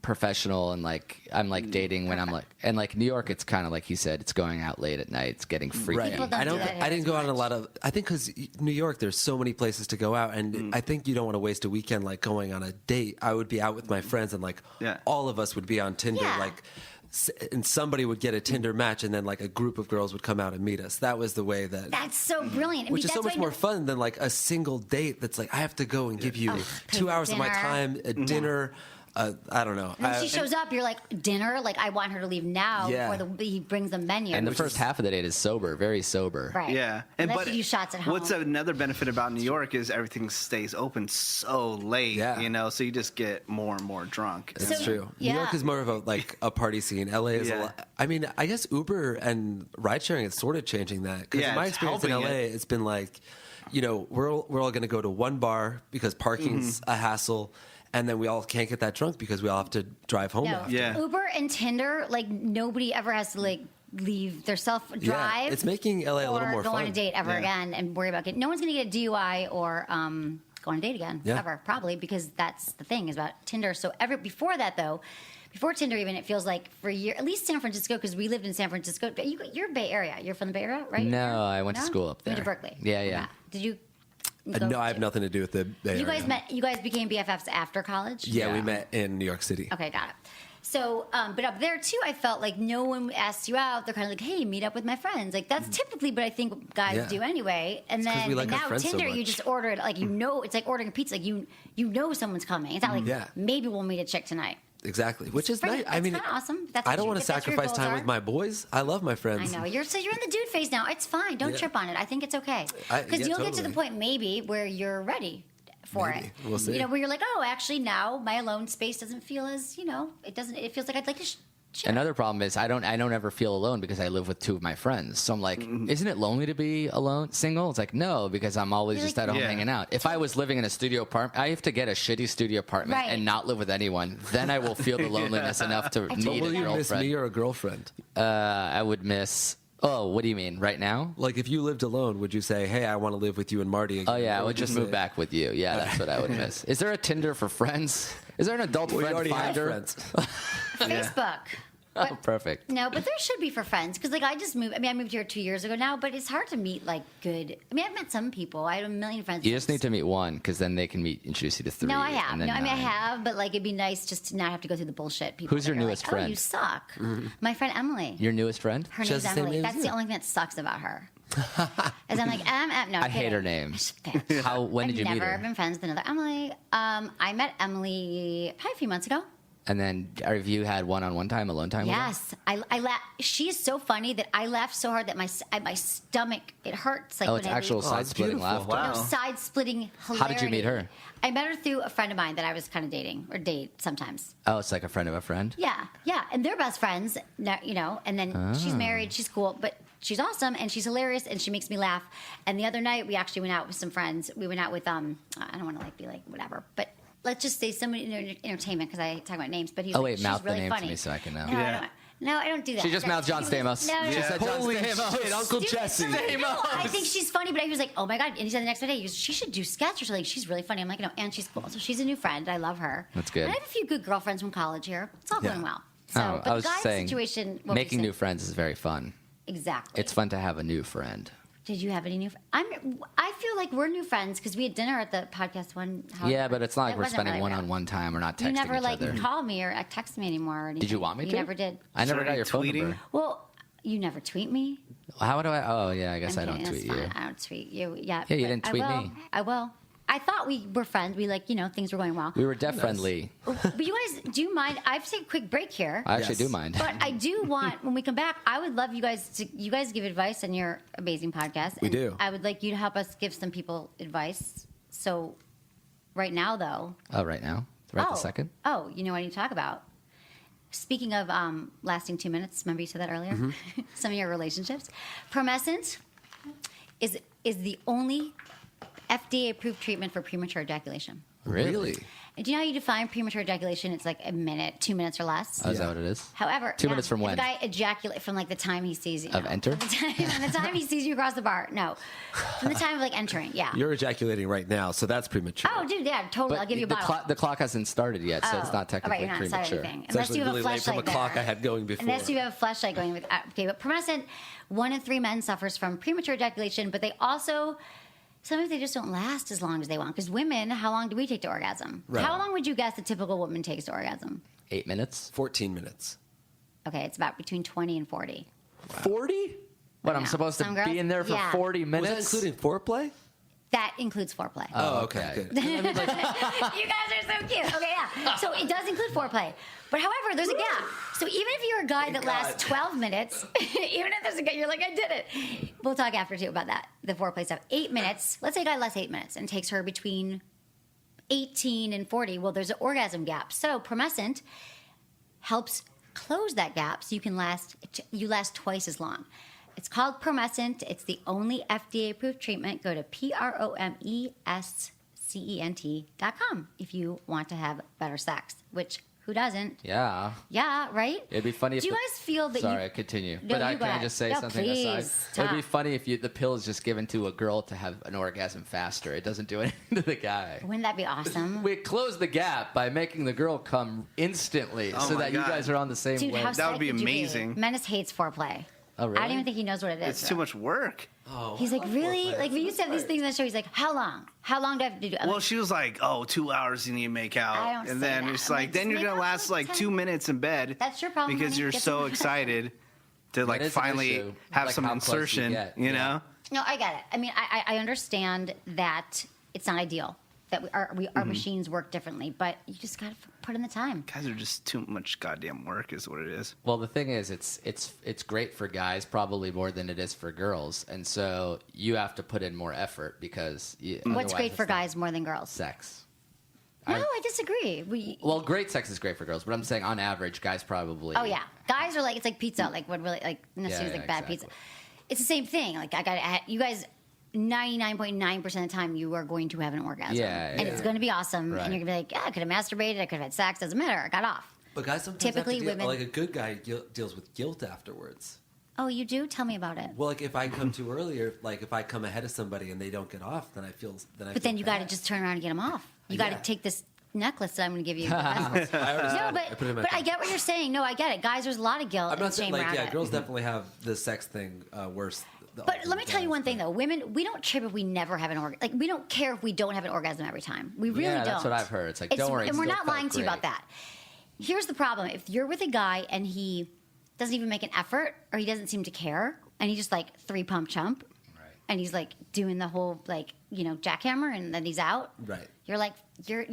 professional and like I'm like dating when I'm like, and like New York, it's kind of like you said, it's going out late at night, it's getting freaky. Right. People don't do that here I didn't as go out on a much. lot of. I think because New York, there's so many places to go out, and Mm. I think you don't want to waste a weekend like going on a date. I would be out with my friends, and like all of us would be on Tinder, Yeah. like. And somebody would get a Tinder match, and then like a group of girls would come out and meet us. That was the way that. That's so brilliant. I Which mean, is so that's much why more fun than like a single date. That's like I have to go and give you pay 2 hours of my dinner. time, a dinner. I don't know. And then she shows up, you're like, dinner? Like, I want her to leave now Yeah. before he brings the menu. And the first half of the date is sober, very sober. Right. Yeah, Unless you do shots at home. What's another benefit about New York is everything stays open so late. Yeah. You know, so you just get more and more drunk. That's So- true. yeah. New York is more of a party scene. LA is a Yeah. lot. I mean, I guess Uber and ride sharing is sort of changing that. Because Yeah, in my it's experience in helping LA, it. it's been like, we're all going to go to one bar because parking's Mm-hmm. a hassle, and then we all can't get that drunk because we all have to drive home. No. after. Yeah. Uber and Tinder, like, nobody ever has to, like, leave their self-drive. Yeah, it's making LA a little more or go fun. on a date ever Yeah. again and worry about getting. No one's going to get a DUI or go on a date again, Yeah. ever, probably, because that's the thing is about Tinder. So before that, though, before Tinder even, it feels like for a year, at least San Francisco, because we lived in San Francisco. You're Bay Area. You're from the Bay Area, right? No, I went to No? school up You went to there. Berkeley. Yeah. Did you? No, I have nothing to do with the Bay You guys Area. met. You guys became BFFs after college. Yeah, we Yeah. met in New York City. Okay, got it. So, but up there too, I felt like no one asks you out. They're kind of like, "Hey, meet up with my friends." Like that's typically, but I think guys Yeah. do anyway. And 'cause then we like but our now friends so Tinder, you much. just order it. Like it's like ordering a pizza. Like you know someone's coming. It's not like Yeah. maybe we'll meet a chick tonight. Exactly, which is nice. I It's mean, kinda awesome. That's I what don't you- want to if that's your sacrifice goals time are. with my boys. I love my I friends. know you're in the dude phase now. It's fine. Don't Yeah. trip on it. I think it's okay because yeah, you'll get to the totally. point maybe where you're ready for Maybe. it. We'll see. You know, where you're like, oh, actually, now my alone space doesn't feel as it doesn't. It feels like I'd like to. Chill. Another problem is I don't ever feel alone because I live with two of my friends. So I'm like, isn't it lonely to be alone, single? It's like, no, because I'm always You're just like- at home Yeah. hanging out. If I was living in a studio apartment, I have to get a shitty studio apartment Right. and not live with anyone. Then I will feel the loneliness enough to But need Will a you miss girlfriend. me or a girlfriend? I would miss. Oh, what do you mean? Right now? Like, if you lived alone, would you say, "Hey, I want to live with you and Marty"? Again? Oh yeah, I Or would you just say- move back with you. Yeah, that's what I would miss. Is there a Tinder for friends? Is there an adult Well, you friend already have finder? friends. Facebook. Oh, perfect. No, but there should be for friends because, like, I just moved. I mean, I moved here 2 years ago now, but it's hard to meet like good. I mean, I've met some people. I have a million friends. You just need to meet one because then they can introduce you to three. No, I have. and No, then I mean, I nine. have, but like, it'd be nice just to not have to go through the bullshit. People. Who's your that are newest like, friend? Oh, you suck. My friend Emily. Your newest friend? Her She name's has the same Emily. name as That's the you. only thing that sucks about her. As I'm like, no, I hate kidding. her name. Bitch. How? When did you I've meet never her? been friends with another Emily. I met Emily probably a few months ago. And then have you had one-on-one time, alone time? Yes, I laugh. She is so funny that I laughed so hard that my stomach it hurts. Like Oh, when it's I actual leave. side-splitting beautiful. laughter. Wow. Side splitting hilarity. How did you meet her? I met her through a friend of mine that I was kind of dating or date sometimes. Oh, it's like a friend of a friend. Yeah, and they're best friends. And then she's married. She's cool, but she's awesome and she's hilarious and she makes me laugh. And the other night we actually went out with some friends. We went out with I don't want to be like whatever, but. Let's just say somebody in entertainment because I talk about names, but he's Oh, like, wait, she's mouth the really name to funny. me so I can know. No, I don't do that. She just mouthed John Stamos. No, She said John Holy Stamos. shit, Uncle Dude, Jesse. no, I think she's funny, but he was like, "Oh my god!" And he said the next day, he goes, "She should do sketch or something. She's really funny." I'm like, "No," and she's cool. So she's a new friend. I love her. That's good. And I have a few good girlfriends from college here. It's all going well. So, Oh, but I was the guy saying, situation, what making we new said- friends is very fun. Exactly. It's fun to have a new friend. Did you have any new? I feel like we're new friends because we had dinner at the podcast one. Yeah, but it's not like It we're wasn't spending really real. one-on-one time. We're not texting You never each like other. call me or text me anymore. Or Did you anything. want me to? You never did. I never got Started your phone tweeting? number. Well, you never tweet me. How do I? Oh, yeah, I guess I'm I don't kidding, tweet that's you. fine. I don't tweet you. Yeah. Yeah, you but didn't I tweet will. me. I will. I thought we were friends. We things were going well. We were deaf friendly. But you guys, do you mind? I have to take a quick break here. I actually do mind. But I do want, when we come back, I would love you guys give advice on your amazing podcast. We do. I would like you to help us give some people advice. So right now, though. Oh, right now? Right this second? Oh, you know what I need to talk about? Speaking of lasting 2 minutes, remember you said that earlier? Mm-hmm. Some of your relationships. Promescent is the only FDA-approved treatment for premature ejaculation. Really? And do you know how you define premature ejaculation? It's like a minute, 2 minutes or less. Oh, is that what it is? However, 2 minutes from if when? a guy ejaculate from like the time he sees you. Of enter? From the time he sees you across the bar. No. From the time of like entering, yeah. You're ejaculating right now, so that's premature. Oh, dude, yeah, totally. But I'll give you a bottle. the clock hasn't started yet, so it's not technically you're not inside premature. anything. It's Unless actually you have really a late from a fleshlight clock there. I had going before. Unless you have a flashlight going with. Okay, but promescent, 1 in 3 men suffers from premature ejaculation, but they also. Sometimes they just don't last as long as they want. Because women, how long do we take to orgasm? Right. How long would you guess a typical woman takes to orgasm? 8 minutes? 14 minutes. Okay, it's about between 20 and 40. 40? What, I'm know. supposed Some to girls- be in there for yeah. 40 Was minutes? that including foreplay? That includes foreplay. Oh, okay, good. You guys are so cute. Okay, yeah. So it does include foreplay. But however, there's a gap. So even if you're a guy that lasts 12 minutes, even if there's a guy, you're like, I did it. We'll talk after too about that, the foreplay stuff. 8 minutes. Let's say a guy lasts 8 minutes and takes her between 18 and 40. Well, there's an orgasm gap. So promescent helps close that gap so you last twice as long. It's called Promescent. It's the only FDA-approved treatment. Go to promescent.com if you want to have better sex, which who doesn't? Yeah. Yeah, right? It'd be funny if Do you guys feel that Sorry, continue. No, But you can go I ahead. just say No, something please, aside? It'd be talk. funny if the pill is just given to a girl to have an orgasm faster. It doesn't do anything to the guy. Wouldn't that be awesome? We close the gap by making the girl come instantly Oh so my that you God. guys are on the same Dude, how wave. That would psyched be would you amazing. Menace hates foreplay. Oh, really? I don't even think he knows what it is. It's too much work. He's like, really? Like, we used to have these things on the show. He's like, how long? How long do I have to do? I'm Well, like, she was like, 2 hours you need to make out. I don't And say then that. it's I'm like, like, then just you're make going to out last for like 10 2 minutes in bed. That's your problem, Because honey. you're Get so some- excited to like That is an finally issue, have like some how close you insertion, get. you Yeah. know? No, I get it. I mean, I understand that it's not ideal, that our Mm-hmm. machines work differently, but you just got to put in the time. Guys are just too much goddamn work is what it is. Well, the thing is, it's great for guys probably more than it is for girls, and so you have to put in more effort because What's otherwise great for it's not guys more than girls? sex. No, I disagree. Well, great sex is great for girls, but I'm saying on average, guys probably. Oh yeah, guys are like, it's like pizza. Like what really like necessarily Yeah, like bad exactly. pizza. It's the same thing. Like you guys. 99.9% of the time, you are going to have an orgasm, Yeah, and yeah. it's going to be awesome. Right. And you're going to be like, yeah, I could have masturbated, I could have had sex, doesn't matter, I got off. But guys sometimes Typically, have to deal, women- like a good guy deals with guilt afterwards. Oh, you do? Tell me about it. Well, like if I come too early, or like if I come ahead of somebody and they don't get off, then I feel. But then you got to just turn around and get them off. You got to Yeah. take this necklace that I'm going to give you. I already No, I put it in my but I pocket. get what you're saying. No, I get it. Guys, there's a lot of guilt I'm and not saying shame like around it. girls definitely have the sex thing worse. But let me tell you one thing though, women, we don't trip if we never have an orgasm. Like we don't care if we don't have an orgasm every time. We really Yeah, don't. that's what I've heard. It's like, don't worry, it and we're still not felt lying to you about great. that. Here's the problem: if you're with a guy and he doesn't even make an effort, or he doesn't seem to care, and he just like 3 pump chump, and he's like doing the whole like jackhammer, and then he's out. Right. You're like you're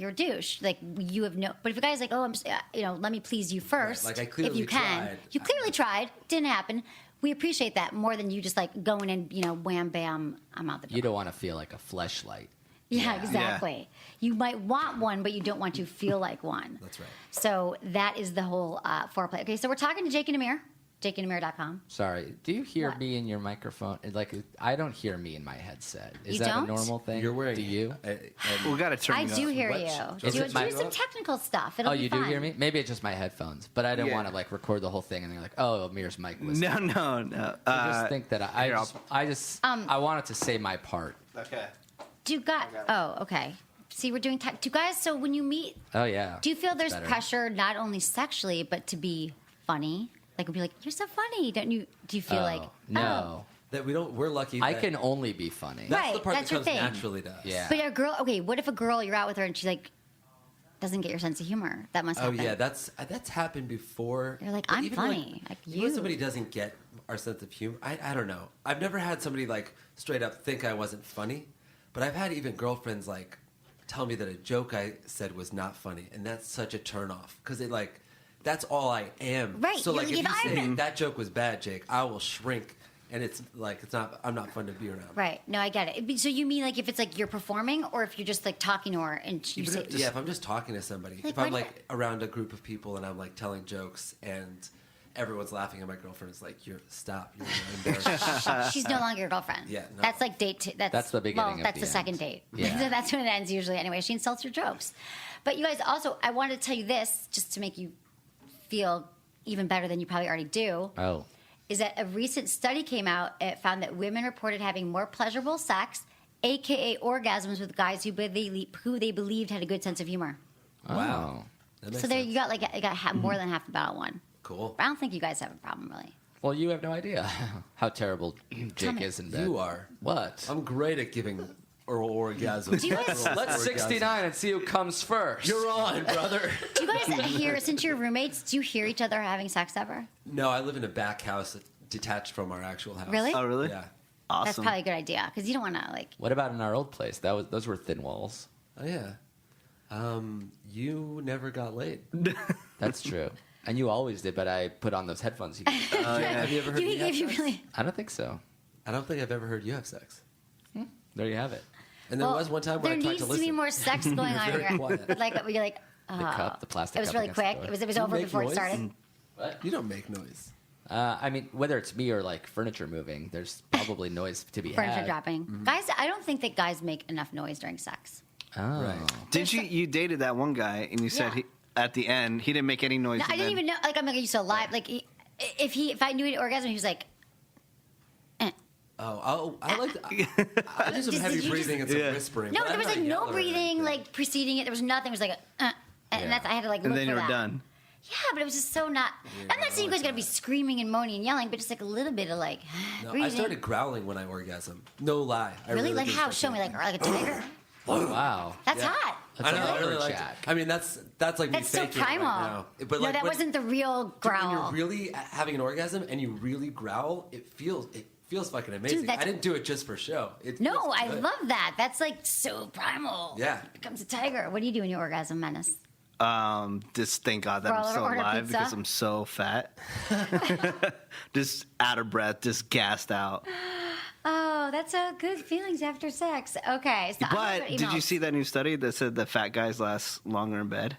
a douche. Like you have no. But if a guy's like, oh, I'm let me please you first. Like, I if clearly you can, tried. you clearly tried. Didn't happen. We appreciate that more than you just like going and wham bam, I'm out the door. You don't want to feel like a fleshlight. Yeah, exactly. You might want one, but you don't want to feel like one. That's right. So that is the whole foreplay. Okay, so we're talking to Jake and Amir, jakeandamir.com. Sorry, do you hear What? me in your microphone? Like, I don't hear me in my headset. Is You that don't? a normal thing? You're wearing. Do you? We got to turn I you do up. hear What? you. Is Do it my- some technical stuff. It'll Oh, be you fun. do hear me? Maybe it's just my headphones, but I don't Yeah. want to like record the whole thing and they're like, "Oh, Amir's mic was." No. I just think that here, I wanted to say my part. Okay. Do you got? Oh, okay. See, we're doing. Do you guys? So when you meet, Oh yeah. do you feel there's Better. pressure not only sexually but to be funny? Like, we'll be like, "You're so funny," don't you? Do you feel Oh, like no? That we don't. We're lucky. I that- can only be funny. That's Right, the part that's that your comes thing. naturally to us. Yeah. But a girl, okay, what if a girl, you're out with her and she like doesn't get your sense of humor? That must Oh happen. yeah, that's happened before. You're like, But I'm even funny, like even you. when somebody doesn't get our sense of humor, I don't know. I've never had somebody like straight up think I wasn't funny. But I've had even girlfriends like tell me that a joke I said was not funny, and that's such a turnoff because it like that's all I am. Right. So like if you say I'm- that joke was bad, Jake, I will shrink, and it's like I'm not fun to be around. Right. No, I get it. So you mean like if it's like you're performing, or if you're just like talking to her and you Even say, if I'm just talking to somebody, Like, if I'm what- like around a group of people and I'm like telling jokes and everyone's laughing and my girlfriend is like, stop, you're embarrassing. she's no longer your girlfriend. Yeah, no. That's like date two. That's the beginning Well, of that's the the end. second date. Yeah. So that's when it ends usually. Anyway, she insults your jokes. But you guys also, I wanted to tell you this just to make you feel even better than you probably already do. Oh. Is that a recent study came out? It found that women reported having more pleasurable sex, aka orgasms, with guys who they believed had a good sense of humor. Wow. That makes So there sense. you got more than half the battle won. Cool. I don't think you guys have a problem really. Well, you have no idea how terrible Jake me. is in bed. You are. What? I'm great at giving oral orgasms. Do you guys- Let's 69 and see who comes first. You're on, brother. Do you guys hear, since you're roommates, do you hear each other having sex ever? No, I live in a back house detached from our actual house. Really? Oh, really? Yeah. Awesome. That's probably a good idea because you don't want to like. What about in our old place? Those were thin walls. Oh, yeah. You never got laid. That's true. And you always did, but I put on those headphones. You could- Have you ever heard You me think have if you sex? really. I don't think so. I don't think I've ever heard you have sex. There you have it. And there was one time where there I tried needs to to listen. be more sex going on very here. quiet. Like you're like. The cup, the plastic It was cup really against the quick. door. It was You over make before noise? it started. What? You don't make noise. I mean, whether it's me or like furniture moving, there's probably noise to be Furniture had. dropping. Guys, I don't think that guys make enough noise during sex. Oh. Right. Did you dated that one guy and you said Yeah. at the end he didn't make any noise? No, I didn't even know. Like I'm like, are you still alive? Like if I knew he had orgasm, he was like. I like. I do some Did heavy you breathing and some whispering. No, but there I'm was not like no yelling or breathing, anything. like preceding it. There was nothing. It was like and that's I had to like And look then for you were that. done. Yeah, but it was just so not. I'm not saying you guys gotta be screaming and moaning and yelling, but just like a little bit of like No, breathing. I started growling when I orgasm. No lie. I Really? Like did how? start Show me, doing like a tiger. Wow. That's Yeah. hot. it. I know. I really Lumberjack. like it. I mean, that's like That's me so faking it primal. right now. But no, like that when- wasn't the real When growl. you're really having an orgasm and you really growl, it feels fucking amazing. that's- I didn't do it just for show. It No, feels I good. love that. That's like so primal. Yeah. It becomes a tiger. What do you do in your orgasm, Menace? Just thank God that I'm Roll still order alive pizza? because I'm so fat. Just out of breath, just gassed out. Oh, that's a good feelings after sex. Okay. So I'm But gonna did you email- see that new study that said that fat guys last longer in bed?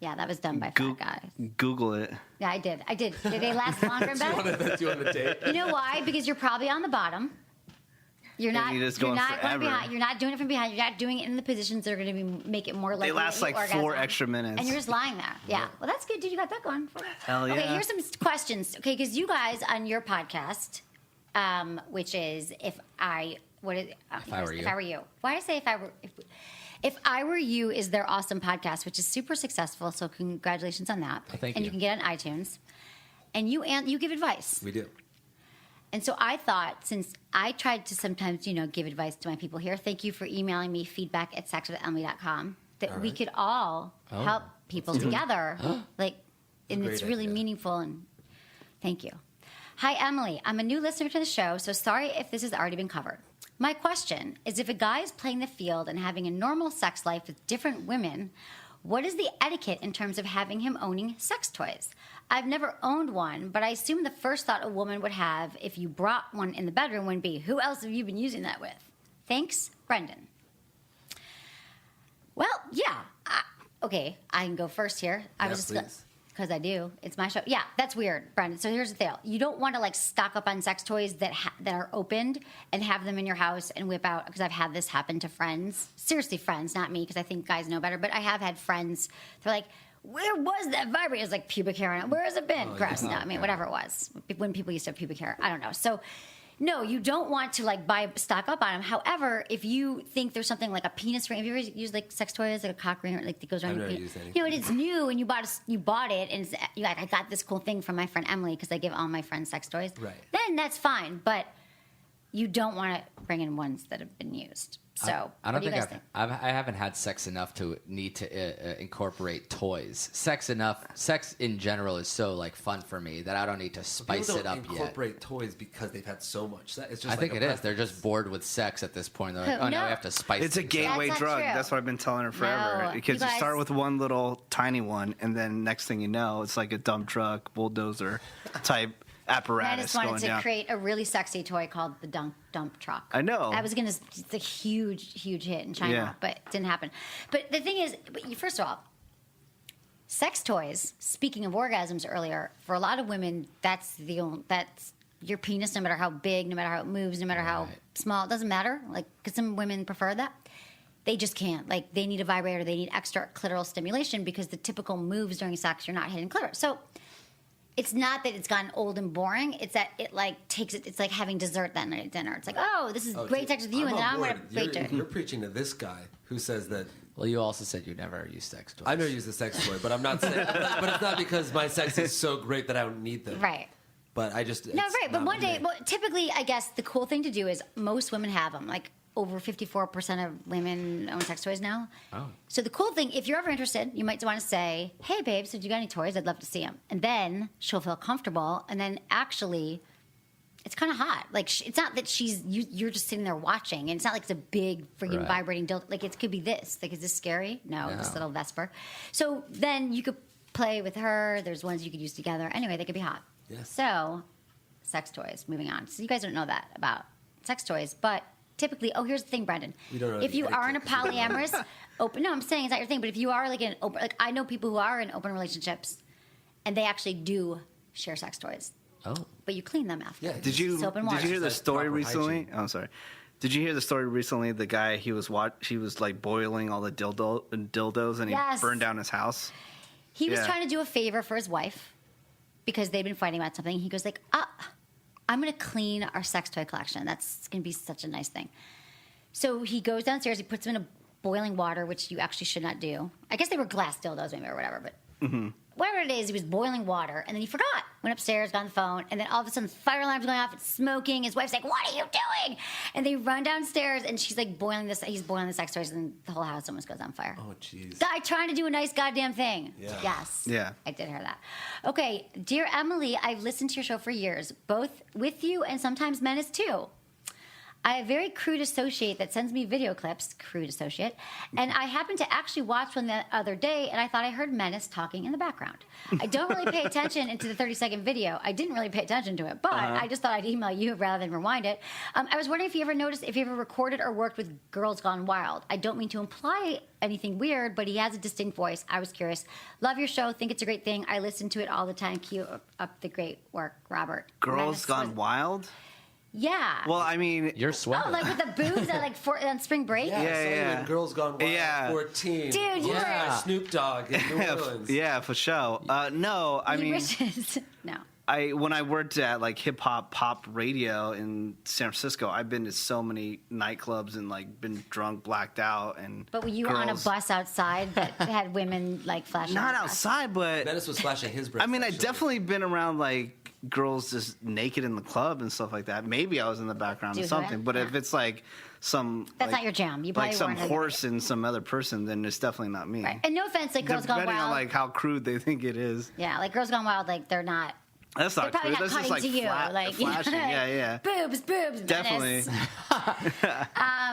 Yeah, that was done by Goo- fat guys. Google it. Yeah, I did. Did they last longer in bed? Do you want a date? You know why? Because you're probably on the bottom. You're not. you're just You're going not going forever. behind. You're not doing it from behind. You're not doing it in the positions that are going to make it more likely. They last that you like 4 orgasm. extra minutes. And you're just lying there. Yeah. Well, that's good, dude. You got that going. Hell yeah. Okay, here's some questions. Okay, because you guys on your podcast, which is if I were you. Why did I say if I were you is their awesome podcast, which is super successful. So congratulations on that. Thank and you. you can get it on iTunes. And you give advice. We do. And so I thought, since I tried to sometimes, give advice to my people here, thank you for emailing me feedback at sexwithemily.com, that we could all help people together. And it's great really idea. meaningful. And thank you. Hi, Emily. I'm a new listener to the show, so sorry if this has already been covered. My question is, if a guy is playing the field and having a normal sex life with different women, what is the etiquette in terms of having him owning sex toys? I've never owned one, but I assume the first thought a woman would have if you brought one in the bedroom would be, who else have you been using that with? Thanks, Brendan. Well, yeah. Okay, I can go first here. Please. Because I do. It's my show. Yeah, that's weird, Brendan. So here's the deal. You don't want to stock up on sex toys that are opened and have them in your house and whip out, because I've had this happen to friends. Seriously, friends, not me, because I think guys know better. But I have had friends, they're like, where was that vibrator? It was like pubic hair on it. Where has it been? Gross. No, I mean, whatever it was. When people used to have pubic hair. I don't know. So, no, you don't want to stock up on them. However, if you think there's something like a penis ring, have you ever used sex toys, like a cock ring, or that goes around I've your never penis? used anything. It's new and you bought it, and you're like, I got this cool thing from my friend Emily because I give all my friends sex toys. Right. Then that's fine. But you don't want to bring in ones that have been used. So I what don't do you think guys I think? haven't had sex enough to need to incorporate toys. Sex in general is so like fun for me that I don't need to spice People it up don't yet. incorporate toys because they've had so much sex. It's just I think like it is. They're just bored with sex at this point. They're like, oh, now No. we have to spice It's a things up. gateway That's not drug. true. That's what I've been telling her forever. No, Because you you start guys- with one little tiny one, and then next thing you know, it's like a dump truck, bulldozer type I apparatus just wanted going to down. create a really sexy toy called the dump truck. I know. That was going to it's a huge hit in China, Yeah. but it didn't happen. But the thing is, first of all, sex toys. Speaking of orgasms earlier, for a lot of women, that's your penis. No matter how big, no matter how it moves, no matter how small, it doesn't matter. Like, because some women prefer that. They just can't. Like, they need a vibrator. They need extra clitoral stimulation because the typical moves during sex, you're not hitting clitoris. So it's not that it's gotten old and boring. It's that it like takes it. It's like having dessert that night at dinner. It's like, oh, this is great sex with you, and then I'm going to wait to. You're preaching to this guy who says that. Well, you also said you never use sex toys. I never use a sex toy, but I'm not saying. But it's not because my sex is so great that I don't need them. Right. But I just No, right. But one day, well, typically, I guess the cool thing to do is most women have them. Like over 54% of women own sex toys now. Oh. So the cool thing, if you're ever interested, you might want to say, "Hey, babe, so do you got any toys? I'd love to see them." And then she'll feel comfortable. And then actually, it's kind of hot. Like it's not that you're just sitting there watching, and it's not like it's a big freaking Right. vibrating dildo. Like it could be this. Like, is this scary? No, No. just a little Vesper. So then you could play with her. There's ones you could use together. Anyway, they could be hot. Yes. So, sex toys. Moving on. So you guys don't know that about sex toys, but typically, here's the thing, Brendan. We don't know If the you are in a etiquette. polyamorous, open. No, I'm saying it's not your thing. But if you are like in open, like I know people who are in open relationships, and they actually do share sex toys, Oh. but you clean them after. Yeah, Did you Soap and water. hear the That's story proper recently? hygiene. Oh, I'm sorry. Did you hear the story recently? The guy he was like boiling all the dildos, and he Yes. burned down his house. He was Yeah. trying to do a favor for his wife because they'd been fighting about something. He goes like, I'm going to clean our sex toy collection. That's going to be such a nice thing. So he goes downstairs. He puts them in a boiling water, which you actually should not do. I guess they were glass dildos maybe or whatever, but whatever it is, he was boiling water, and then he forgot. Went upstairs, got on the phone, and then all of a sudden, the fire alarm's going off. It's smoking. His wife's like, "What are you doing?" And they run downstairs, and she's like he's boiling the sex toys, and the whole house almost goes on fire. Oh, jeez. Guy trying to do a nice goddamn thing. Yeah. Yes. Yeah. I did hear that. Okay, dear Emily, I've listened to your show for years, both with you and sometimes Menace too. I have a very crude associate that sends me video clips, crude associate, and I happened to actually watch one the other day, and I thought I heard Menace talking in the background. I don't really pay attention into the 30-second video. I didn't really pay attention to it, but I just thought I'd email you rather than rewind it. I was wondering if you ever recorded or worked with Girls Gone Wild. I don't mean to imply anything weird, but he has a distinct voice. I was curious. Love your show. Think it's a great thing. I listen to it all the time. Keep up the great work, Robert. Girls Menace Gone was- Wild. Yeah. Well, I mean, You're sweating. Oh, like with the boobs on spring break? Yeah, I saw you yeah. in Girls Gone Wild Yeah. 14. Dude, you yeah. were- Snoop Dogg in New Orleans. yeah, for sure. No, I You mean, wishes. No. when I worked at like hip hop pop radio in San Francisco, I've been to so many nightclubs and like been drunk, blacked out, and. But were you on a girls- bus outside that had women like flashing? Not on the bus? outside, but Menace was flashing his breath. I mean, actually. I've definitely been around like girls just naked in the club and stuff like that. Maybe I was in the background Do or it, something. But if yeah. it's like some That's like, not your jam. You probably like some weren't in- horse and some other person, then it's definitely not me. Right. And no offense, like Girls Gone Depending Wild. on like how crude they think it is. Yeah, like Girls Gone Wild, like they're not. That's They're not probably crude. not That's just cutting like to you. flat, flashing. Yeah. Boobs. Definitely. Menace.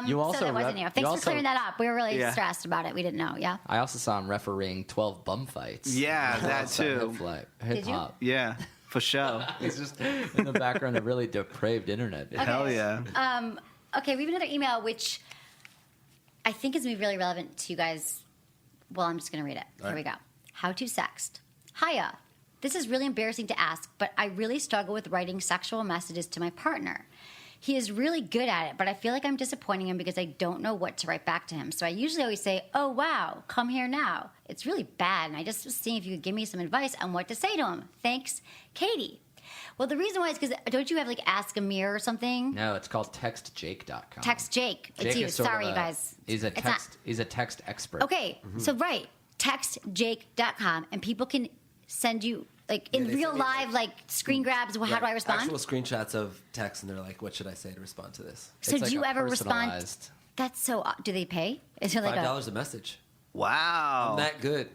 You So also that wasn't rep- you. Thanks you for also- clearing that up. We were really Yeah. stressed about it. We didn't know. Yeah. I also saw him refereeing 12 bum fights. Yeah, that too. Hip you? hop. Yeah, for sure. He's just in the background of really depraved internet. Hell yeah. Okay, we have another email which I think is going to be really relevant to you guys. Well, I'm just going to read it. Here we go. How to sext. Hiya. This is really embarrassing to ask, but I really struggle with writing sexual messages to my partner. He is really good at it, but I feel like I'm disappointing him because I don't know what to write back to him. So I usually always say, "Oh, wow, come here now." It's really bad, and I just was seeing if you could give me some advice on what to say to him. Thanks, Katie. Well, the reason why is because don't you have like Ask Amir or something? No, it's called textjake.com. Text Jake. It's Jake you. is sort of Sorry, you guys. He's a It's text. not- He's a text expert. Okay, so right, textjake.com, and people can send you like in they real send me, live, like screen grabs? How do I respond? Actual screenshots of text, and they're like, "What should I say to respond to this?" So It's do you like a ever respond? personalized- That's so. Do they pay? Is it like $5 a message. Wow. I'm that good.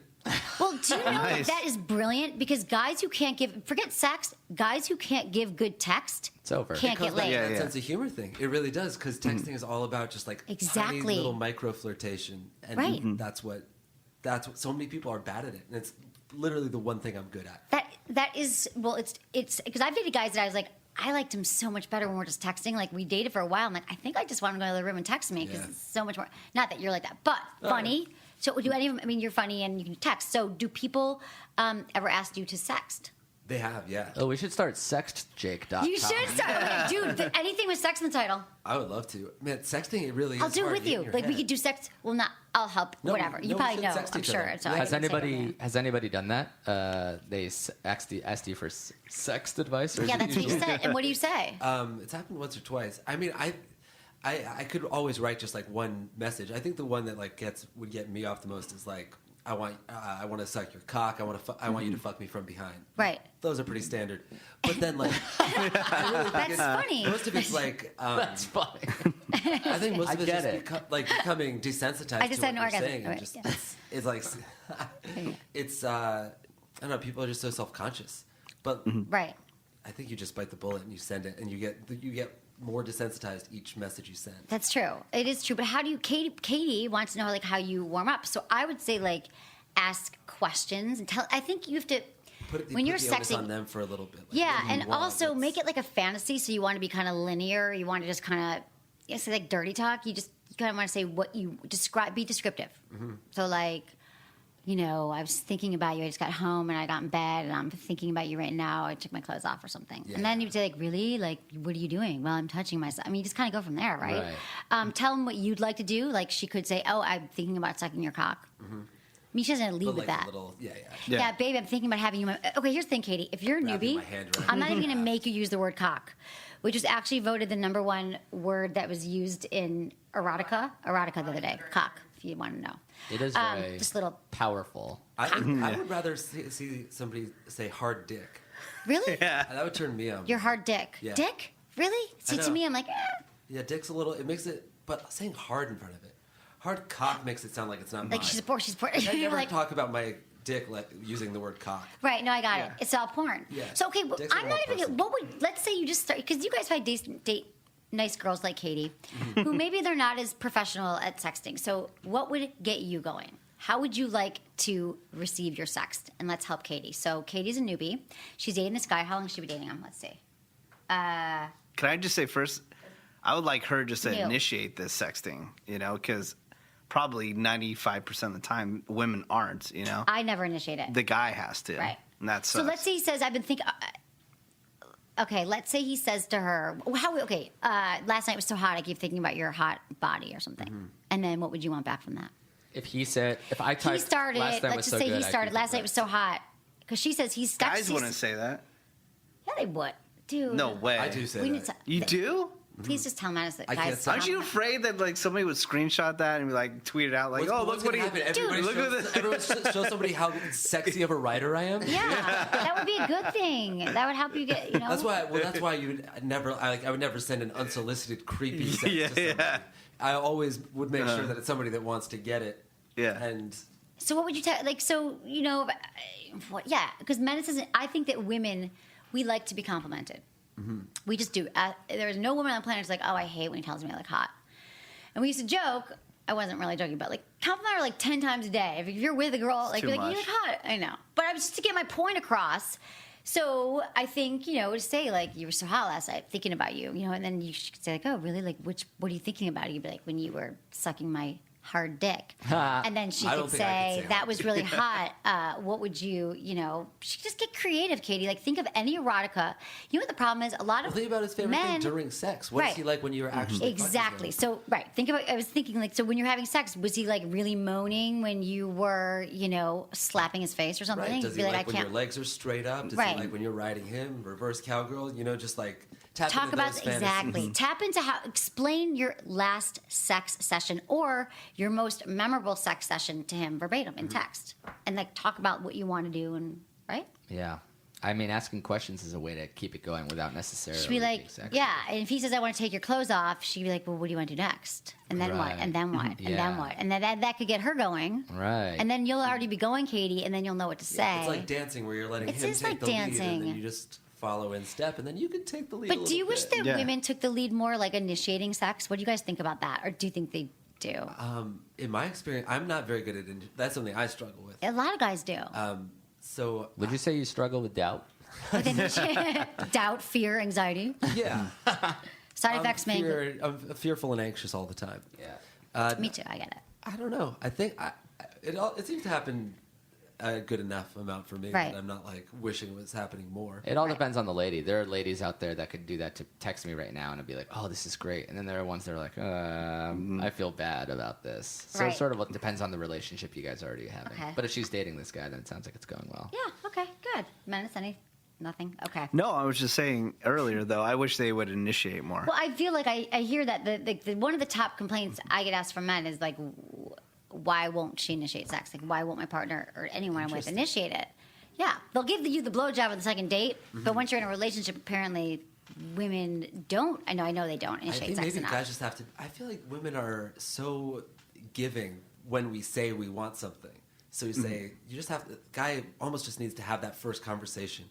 Well, do you know Nice. that is brilliant because guys who can't forget sex, guys who can't give good text It's over. can't get laid. Yeah, That yeah. sense of humor thing. It really does, because texting is all about just like Exactly. tiny little micro flirtation, and Right. that's what so many people are bad at it, and it's literally the one thing I'm good at. That is well, it's because I've dated guys that I was like, I liked him so much better when we're just texting. Like we dated for a while. I'm like, I think I just want him to go to the room and text me because Yeah. it's so much more. Not that you're like that, but funny. So do any of them? I mean, you're funny and you can text. So do people ever ask you to sext? They have, yeah. Oh, we should start sextjake.com. You should start. Okay, dude, anything with sex in the title. I would love to. Man, sexting, it really is I'll do it hard with to get in you. your Like we head. could do sex. Well, not. I'll help. No, whatever. You no, we probably should know. sext I'm each sure. other. So Yeah. I Has can say anybody it. has anybody done that? They asked you for sext advice? Or is Yeah, it that's what you usually- said. And what do you say? It's happened once or twice. I mean, I could always write just like one message. I think the one that like would get me off the most is like, I want to suck your cock. I want you to fuck me from behind. Right. Those are pretty standard. But then like, I really think That's funny. Most of it's like, That's funny. I think most of it's get just it. becoming desensitized I just to had what an you're orgasm. saying. Right, And just, yeah. it's like, it's I don't know. People are just so self-conscious. But Right. I think you just bite the bullet and you send it, and you get more desensitized each message you send. That's true. It is true. But how do you? Katie wants to know like how you warm up. So I would say like ask questions and tell. I think you have to. When you're put the onus sexting on them for a little bit. Like, yeah, what do you and want? also It's- make it like a fantasy. So you want to be kind of linear. You want to just kind of, say like dirty talk. You kind of want to say what you describe. Be descriptive. So like, I was thinking about you. I just got home and I got in bed and I'm thinking about you right now. I took my clothes off or something. Yeah. And then you'd say like, really? Like, what are you doing? Well, I'm touching myself. I mean, you just kind of go from there, right? Tell them what you'd like to do. Like she could say, oh, I'm thinking about sucking your cock. I mean, she doesn't lead but with like that. a little, yeah. Yeah, babe, I'm thinking about having you. Okay, here's the thing, Katie. If you're a Wrapping newbie, my hand around I'm not your even going to back. make you use the word cock, which was actually voted the number one word that was used in erotica the other day. Cock, if you want to know. It is very just little. powerful. I would rather see somebody say hard dick. Really? That would turn me on. Your hard dick. Yeah. Dick? Really? See, I to know. me, I'm like, Yeah, dick's a little. It makes it, but saying hard in front of it, hard cock makes it sound like it's not like mine. she's poor. She's poor. I You're never like, talk about my dick like using the word cock. right? No, I got Yeah. it. It's all porn. Yeah. So okay, well, Dick's a I'm not real even. person. What would? Let's say you just start because you guys probably date nice girls like Katie, who maybe they're not as professional at sexting. So what would get you going? How would you like to receive your sext? And let's help Katie. So Katie's a newbie. She's dating this guy. How long has she been dating him? Let's see. Can I just say first, I would like her just to New. initiate this sexting, because probably 95% of the time women aren't, I never initiate it. The guy has to. Right. And that's So let's say he says, I've been thinking. Okay, let's say he says to her, last night was so hot, I keep thinking about your hot body or something. And then what would you want back from that? If I typed He started, last night let's was just so say good, he I started, keep last night was so hot. Because she says he's stuck. guys wouldn't say that. Yeah, they would. Dude. No way. I do say We that. need to, You do? Please just tell him that I can't guys. say- Aren't you afraid that like somebody would screenshot that and be like tweet it out like, What's look what gonna he happen? Everybody look at shows, this. everyone show somebody how sexy of a writer I am. Yeah, that would be a good thing. That would help you get, That's why. Well, that's why you would never. I would never send an unsolicited creepy sex Yeah, to somebody. yeah. I always would make sure that it's somebody that wants to get it. Yeah. And So what would you tell? Like, so yeah, because men isn't. I think that women, we like to be complimented. We just do. There's no woman on the planet who's like, oh, I hate when he tells me I look hot. And we used to joke. I wasn't really joking, but like compliment her like 10 times a day. If you're with a girl, like too you're like, you much. look hot. I know, but I was just to get my point across. So I think to say like you were so hot last night, thinking about you, and then you should say like, oh, really? Like, what are you thinking about? You'd be like, when you were sucking my hard dick, and then she I could don't think I could say say that was really hot. What would you, she could just get creative, Katie. Like think of any erotica. You know what the problem is? A lot of think about his favorite men, thing during sex. What is Right. he like when you were actually Exactly. fucking him? So, right. Think about. I was thinking, like, so when you're having sex, was he like really moaning when you were, slapping his face or something? Right. Does You'd he be like when your legs are straight up? Does Right. he like when you're riding him, reverse cowgirl? Just like tap Talk into about those fantasies. exactly. Tap into explain your last sex session or your most memorable sex session to him verbatim in text, and like talk about what you want to do and right. Yeah. I mean, asking questions is a way to keep it going without necessarily. She'd be like, being sexy. yeah. And if he says, I want to take your clothes off, she'd be like, well, what do you want to do next? And then what? Right. And then what? And Yeah. then what? And then that could get her going. Right. And then you'll already be going, Katie, and then you'll know what to say. It's like dancing where you're letting It's him just take like the lead, dancing. and then you just follow in step, and then you can take the lead. But do you wish that Yeah. women took the lead more, like initiating sex? What do you guys think about that? Or do you think they do? In my experience, I'm not very good at. That's something I struggle with. A lot of guys do. So Would you say you struggle with doubt? With doubt, fear, anxiety. yeah, Side effects may I'm fearful and anxious all the time. Yeah. Me too, I get it. I don't know. I think it seems to happen a good enough amount for me Right. that I'm not like wishing it was happening more. It all depends on the lady. There are ladies out there that could do that to text me right now and I'd be like, oh, this is great. And then there are ones that are like, I feel bad about this. So Right. it sort of depends on the relationship you guys are already having. Okay. But if she's dating this guy, then it sounds like it's going well. Yeah, okay, good. Menace, nothing? Okay. No, I was just saying earlier though. I wish they would initiate more. Well, I feel like I hear that the one of the top complaints I get asked from men is like, why won't she initiate sex? Like, why won't my partner or anyone I'm with initiate it? Yeah, they'll give you the blowjob on the second date, but once you're in a relationship, apparently women don't. I know they don't I initiate think sex maybe enough. guys just have to. I feel like women are so giving when we say we want something. So you say you just have. Guy almost just needs to have that first conversation.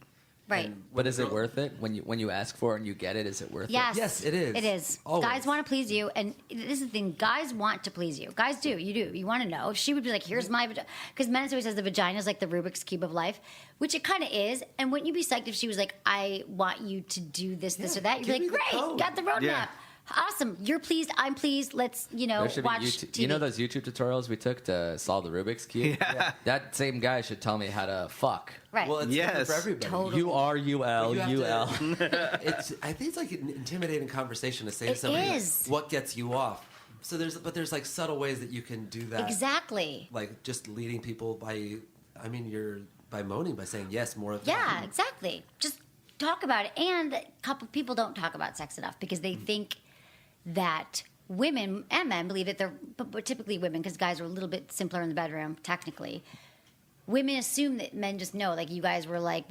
Right. And But is it girl- worth it when you ask for it and you get it? Is it worth Yes. it? Yes, it is. It is. Always. Guys want to please you, and this is the thing. Guys want to please you. Guys do. You do. You want to know. If she would be like, "Here's my," because men always says the vagina is like the Rubik's cube of life, which it kind of is. And wouldn't you be psyched if she was like, "I want you to do this, this, Yeah, or that"? You'd give be me like, the "Great, code." got the roadmap. Yeah. Awesome. You're pleased. I'm pleased. Let's There should watch be YouTube. TV." You know those YouTube tutorials we took to solve the Rubik's Cube? Yeah. That same guy should tell me how to fuck. Right. Well, it's different Yes. for everybody. Totally. URUL. I think it's like an intimidating conversation to say to It somebody like, is. what gets you off. So there's like subtle ways that you can do that. Exactly. Like just leading people by moaning, by saying yes more of the Yeah, time. exactly. Just talk about it. And a couple people don't talk about sex enough because they think that women and men believe that but typically women, because guys are a little bit simpler in the bedroom, technically. Women assume that men just know, like you guys were like,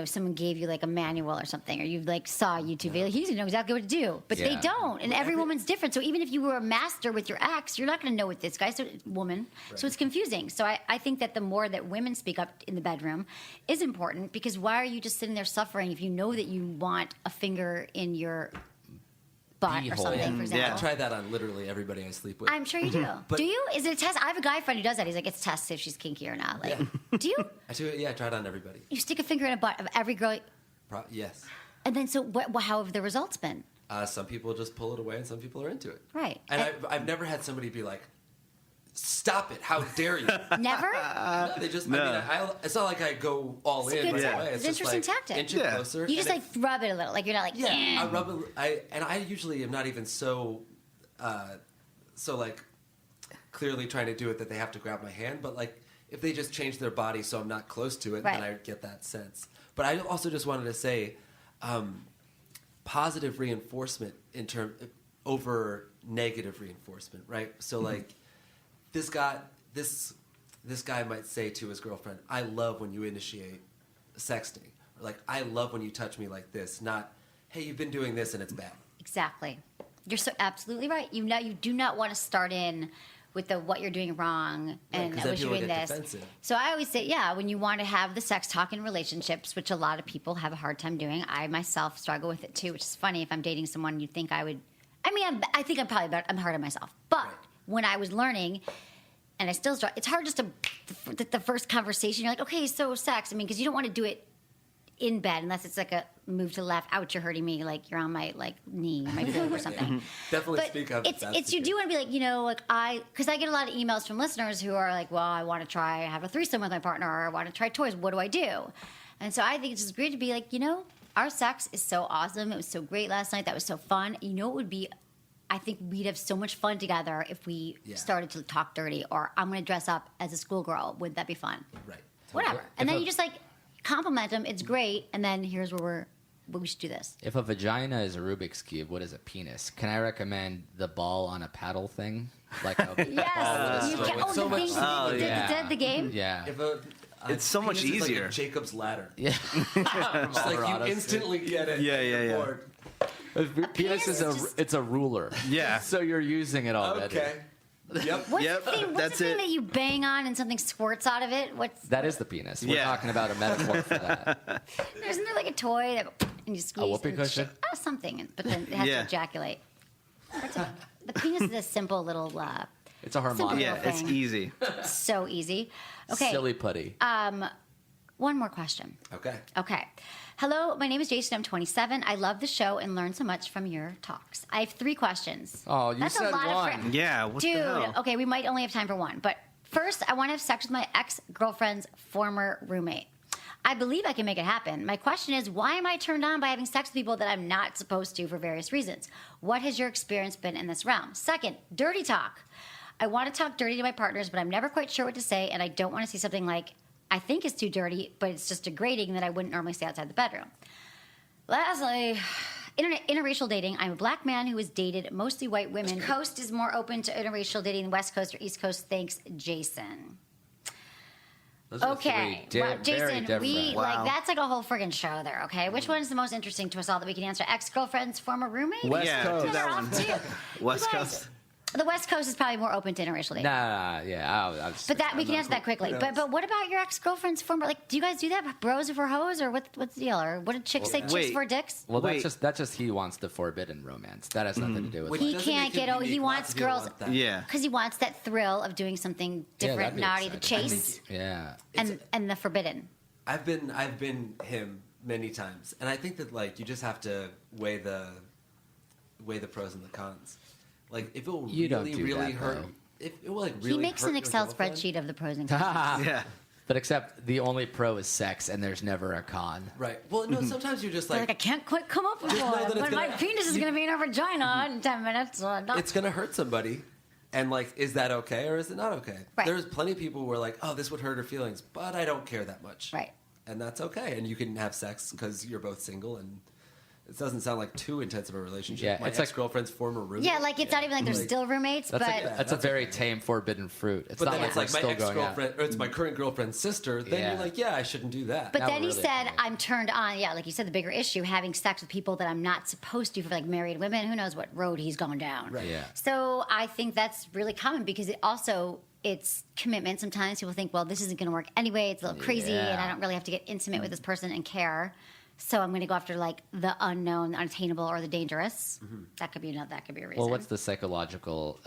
someone gave you like a manual or something, or you like saw a YouTube video. He's gonna know exactly what to do, but they Yeah. don't. And every woman's different. So even if you were a master with your ex, you're not gonna know what this guy, woman. So it's confusing. So I think that the more that women speak up in the bedroom is important, because why are you just sitting there suffering if you know that you want a finger in your butt or Beehole. something, for example? I try that on literally everybody I sleep with. I'm sure you do. But- do you? Is it a test? I have a guy friend who does that. He's like, it's tests if she's kinky or not. Like, do you? I do it. Yeah, I try it on everybody. You stick a finger in a butt of every girl, Yes. and then so how have the results been? Some people just pull it away, and some people are into it. Right. And I've never had somebody be like, "Stop it! How dare you!" Never. No, they just. No. I mean, it's not like I go all It's a in good right tactic. away. It's It's an just interesting like tactic. inch it Yeah. closer. You just and like rub it a little, like you're not like Yeah, I rub it. And I usually am not even so like clearly trying to do it that they have to grab my hand. But like if they just change their body so I'm not close to it, then Right. I get that sense. But I also just wanted to say, positive reinforcement over negative reinforcement, right? So like this guy might say to his girlfriend, "I love when you initiate sexting," or like, "I love when you touch me like this," not, "Hey, you've been doing this and it's bad." exactly. You're so absolutely right. You do not want to start in with the what you're doing wrong and 'cause I then wish you were people doing get this. defensive. So I always say, when you want to have the sex talk in relationships, which a lot of people have a hard time doing. I myself struggle with it too, which is funny. If I'm dating someone, you'd think I would. I mean, I think I'm probably better. I'm hard on myself. But when I was learning, and I still struggle, it's hard just to the first conversation. You're like, okay, so sex. I mean, because you don't want to do it in bed unless it's like a move to the left. Ouch, you're hurting me. Like you're on my knee, my boob or something. Definitely But speak up. if that's it's the you do case. want to be like, because I get a lot of emails from listeners who are like, well, I want to have a threesome with my partner, or I want to try toys. What do I do? And so I think it's just great to be like, our sex is so awesome. It was so great last night. That was so fun. You know, it would be. I think we'd have so much fun together if we started to talk dirty, or I'm going to dress up as a schoolgirl. Would that be fun? Right. Whatever. And then you just like compliment them. It's great. And then here's where we should do this. If a vagina is a Rubik's Cube, what is a penis? Can I recommend the ball on a paddle thing? Like a ball with a Yes. string with Oh, so the much. thing. Oh, the yeah. game. Yeah. If It's so much penis is easier. like a Jacob's ladder. Yeah. It's like you instantly get it. Yeah. Board. Penis is it's a ruler. Yeah. So you're using it already. Okay. Yep. What's Yep, the thing, that's the thing it. that you bang on and something squirts out of it? That is the penis. We're Yeah. talking about a metaphor for that. Isn't there like a toy that and you squeeze? whoopee and cushion? Something, but then it has Yeah. to ejaculate. The penis is a simple little. It's a harmonic. Yeah, it's thing. easy. So easy. Okay. Silly putty. One more question. Okay. Okay. Hello, my name is Jason. I'm 27. I love the show and learn so much from your talks. I have 3 questions. Oh, you That's said a lot one. Of Yeah, what Dude, the hell? okay, we might only have time for one. But first, I want to have sex with my ex-girlfriend's former roommate. I believe I can make it happen. My question is, why am I turned on by having sex with people that I'm not supposed to for various reasons? What has your experience been in this realm? Second, dirty talk. I want to talk dirty to my partners, but I'm never quite sure what to say, and I don't want to say something like, I think it's too dirty, but it's just degrading that I wouldn't normally say outside the bedroom. Lastly, interracial dating. I'm a black man who has dated mostly white women. East Coast is more open to interracial dating than West Coast or East Coast. Thanks, Jason. Those are Okay, three well, very Jason, we different. like that's like a whole friggin' show there. Okay, which one is the most interesting to us all that we can answer? Ex-girlfriend's former roommate? West Yeah, Coast. do that one. West You guys- Coast. The West Coast is probably more open to interracial dating. Nah, yeah. But that we can answer that quickly. But what about your ex-girlfriend's former? Like, do you guys do that? Bros before hoes, or what's the deal? Or what did chicks say? Chicks wait. for dicks? Well, Wait. that's just he wants the forbidden romance. That has nothing to do with Which it. He doesn't can't make him get over. He unique. wants Lots of people girls. want that. Yeah. Because he wants that thrill of doing something Yeah, different, that'd be naughty, the exciting. chase, Yeah. and the forbidden. I've been him many times, and I think that like you just have to weigh the pros and the cons. Like if it will You don't really do really that, hurt, though. if it will like really He makes hurt an your Excel girlfriend- spreadsheet of the pros and cons. Yeah. But except the only pro is sex, and there's never a con. Right. Well, no. Sometimes you're just They're like, I can't quite come up with Just know one, that it's but my gonna- penis is going to be in her vagina in 10 minutes. it's gonna hurt somebody, and like, is that okay or is it not okay? Right. There's plenty of people who are like, oh, this would hurt her feelings, but I don't care that much. Right. And that's okay, and you can have sex because you're both single, and it doesn't sound like too intense of a relationship. Yeah, My it's like- ex-girlfriend's former roommate. Yeah, like it's not even like they're still roommates, That's but a, that's a very tame forbidden fruit. It's But not then like it's we're like my still going out. ex-girlfriend, or it's my current girlfriend's sister. Then Yeah. you're like, yeah, I shouldn't do that. But Now then we're he really said, funny. I'm turned on. Yeah, like you said, the bigger issue, having sex with people that I'm not supposed to for like married women. Who knows what road he's gone down. Right. Yeah. So I think that's really common because it's commitment. Sometimes people think, well, this isn't going to work anyway. It's a little crazy and I Yeah. don't really have to get intimate with this person and care. So I'm going to go after like the unknown, unattainable, or the dangerous. That could be a reason. Well, what's the psychological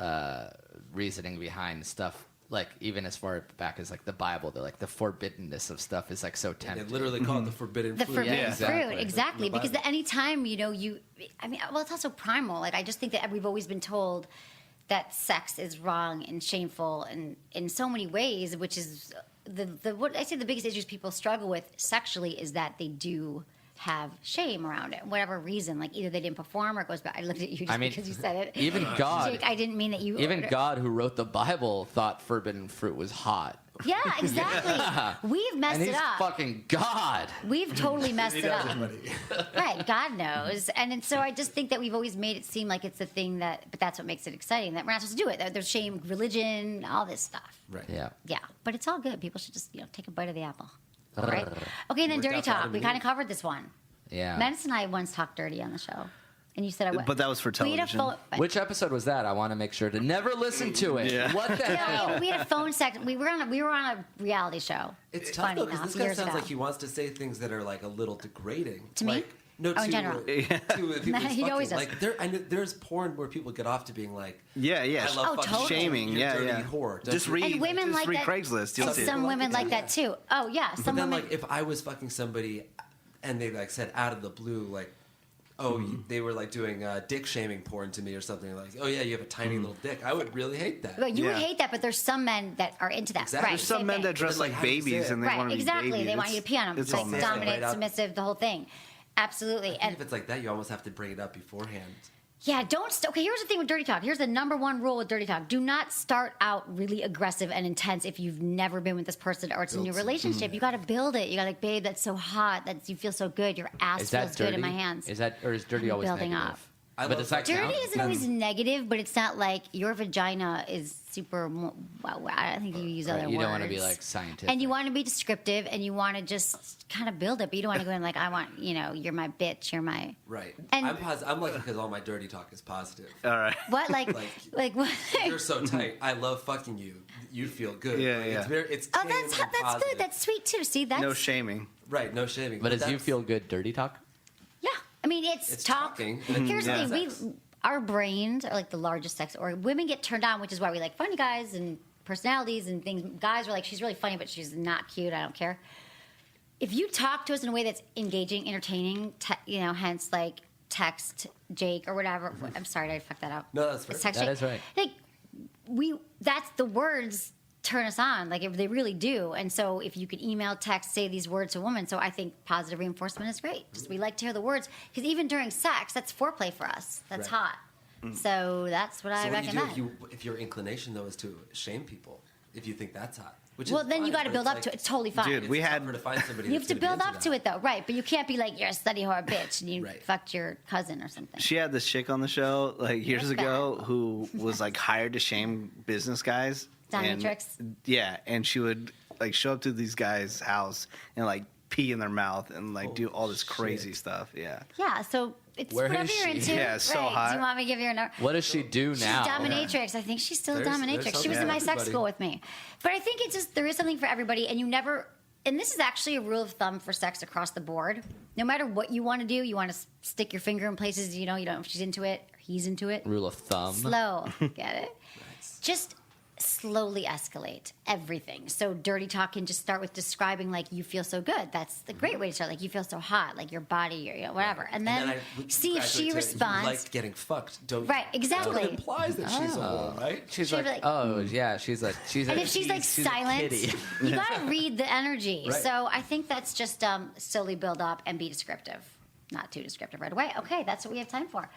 reasoning behind stuff? Like even as far back as like the Bible, they're like the forbiddenness of stuff is like so They tempting. literally call it the forbidden the fruit. forbidden Yeah, fruit, exactly. exactly. In the Because Bible. anytime it's also primal. Like I just think that we've always been told that sex is wrong and shameful and in so many ways, which is what I say the biggest issues people struggle with sexually is that they do have shame around it, whatever reason. Like either they didn't perform or it goes back. I looked at you just I mean, because you said it. even God, Jake, I didn't mean that you. even God, who wrote the Bible, thought forbidden fruit was hot, Yeah, exactly. We've messed and he's it up. fucking God. We've totally messed it up. Right, God knows. And so I just think that we've always made it seem like it's a thing but that's what makes it exciting, that we're not supposed to do it. There's shame, religion, all this stuff. Right. Yeah. Yeah, but it's all good. People should just, take a bite of the apple. All right? Okay, and then Worked dirty out for talk. Adam We and kind of Eve. covered this one. Yeah. Madison and I once talked dirty on the show. And you said I would. But that was for We had a television. phone, Which episode was that? I want to make sure to never listen to it. Yeah. What the hell? we had a phone sex. We were on a reality show. It's tough Funny though because enough, this guy years sounds ago. like he wants to say things that are like a little degrading To me? like, No, Oh, in to, general. to the people he's He fucking. always does. Like there's porn where people get off to being like, Yeah. I love Oh, fucking totally. Shaming. you Yeah, dirty yeah. whore. Don't Just you? read. And women just like read that. Craigslist. You'll And see. some it. women like that too. Oh yeah, But some then, women. like, if I was fucking somebody, and they like said out of the blue, like, oh, they were like doing dick shaming porn to me or something, like, oh yeah, you have a tiny little dick. I would really hate that. Well, you would Yeah. hate that, but there's some men that are into that. Exactly. Right. There's Some same men thing. that dress But, like, like how do you say babies it? and they Right, want to be exactly. babies. They want you to pee on them. It's It's all like nasty. dominant, Right out. submissive, the whole thing. Absolutely. And And if it's like that, you almost have to bring it up beforehand. yeah, okay, here's the thing with dirty talk. Here's the number one rule with dirty talk. Do not start out really aggressive and intense if you've never been with this person or it's a new relationship. You got to build it. You got to like, babe, that's so hot. You feel so good. Your ass Is feels that good dirty? in my hands. Is dirty always building negative? up. I But love does that fucking. Dirty count? isn't always negative, but it's not like your vagina is super. Well, I don't think you use other Right, words. you don't want to be like scientific. And you want to be descriptive, and you want to just kind of build it, but you don't want to go in like, I want, you're my bitch, you're my. Right. And- I'm lucky because all my dirty talk is positive. All right. What? Like what? You're so tight. I love fucking you. You feel good. Yeah, Like, yeah. It's Oh, tame that's and good. positive. That's sweet too. See, that's No shaming. Right. No shaming. But does you that's- feel good dirty talk? Yeah, I mean, it's It's talk. talking. Here's Yeah. the thing: our brains are like the largest sex organ. Women get turned on, which is why we like funny guys and personalities and things. Guys are like, she's really funny, but she's not cute. I don't care. If you talk to us in a way that's engaging, entertaining, hence like text Jake or whatever. I'm sorry, I fucked that up. No, that's fair. It's text That Jake. is right. Like that's the words turn us on. Like if they really do. And so if you could email, text, say these words to a woman. So I think positive reinforcement is great. Just we like to hear the words because even during sex, that's foreplay for us. That's Right. hot. So that's what I So what do recommend. you do if your inclination though is to shame people? If you think that's hot, which Well, is then you fine, got to but build up like- to it. It's totally fine. Dude, It's we had- tougher to find somebody. You have that's to gonna be build into up to that. it though, right? But you can't be like you're a study whore bitch and you Right. fucked your cousin or something. She had this chick on the show like years That's ago bad. who was like hired to shame business guys. Dominatrix? Yeah, and she would like show up to these guys' house and like pee in their mouth and like do all this crazy stuff. Yeah. Yeah, so it's Where whatever is you're she? into. Yeah, it's so right. hot. Do you want me to give you a number? What does she do She's now? dominatrix. I think she's still a There's dominatrix. She was something in my for sex everybody. school with me. But I think it's just there is something for everybody, and you never. And this is actually a rule of thumb for sex across the board. No matter what you want to do, you want to stick your finger in places you don't know if she's into it or he's into it. Rule of thumb. Slow, get it? Just slowly escalate everything. So dirty talk can just start with describing like you feel so good. That's the great way to start. Like you feel so hot, like your body, or whatever. And then I see if she graduate to, responds. You liked getting fucked, don't you? Right, exactly. That implies that she's a whore, right? She's She'd like, be like- oh yeah, she's and if she's like silent, you gotta read the energy. Right. So I think that's just slowly build up and be descriptive, not too descriptive right away. Okay, that's what we have time for.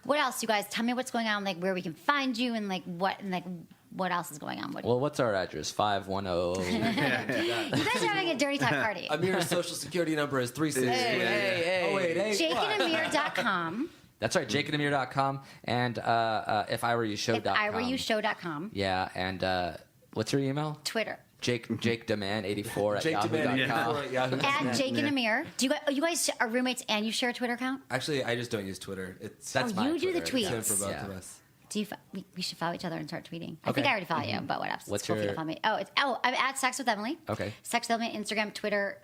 What else, you guys? Tell me what's going on, like where we can find you, and like what else is going on. Well, what's our address? 510. You guys are having a dirty talk party. Amir's social security number is 360. Hey. Oh wait, hey. JakeandAmir.com. That's right, jakeandamir.com and if I were you show.com. If I were you show.com. Yeah, and what's your email? Twitter. Jake Demand84 at Jake yahoo.com. Demand at Yahoo. At Jake and Amir. Do you guys are roommates and you share a Twitter account? Actually, I just don't use Twitter. That's my you do the Twitter. tweets. Same for both Yeah. of us. Do you? We should follow each other and start tweeting. I Okay. think I already follow you, but whatever. What's It's cool if you your- don't follow me. I'm at Sex with Emily. Okay. Sex with Emily, Instagram, Twitter,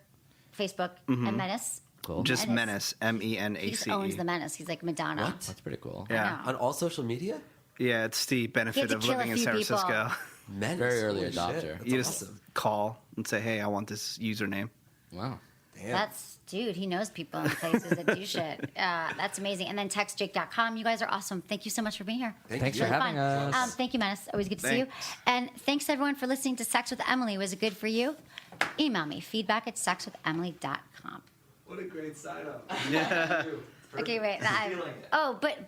Facebook, and Menace. Cool. Just Menace. Menace. He just MENACE. owns the Menace. He's like Madonna. That's pretty cool. Yeah. I know. On all social media? Yeah, it's the benefit to of kill a living in few San people. Francisco. Menace. Very early Holy shit. adopter. That's You just awesome. call and say, "Hey, I want this username." Wow. Damn. That's, dude, he knows people in places that do shit. That's amazing. And then textjake.com. You guys are awesome. Thank you so much for being here. Thanks you. for having Fun. us. Thank you, Menace. Always good to see you. Thanks. And thanks, everyone, for listening to Sex with Emily. Was it good for you? Email me, feedback at sexwithemily.com. What a great sign up. Okay, wait.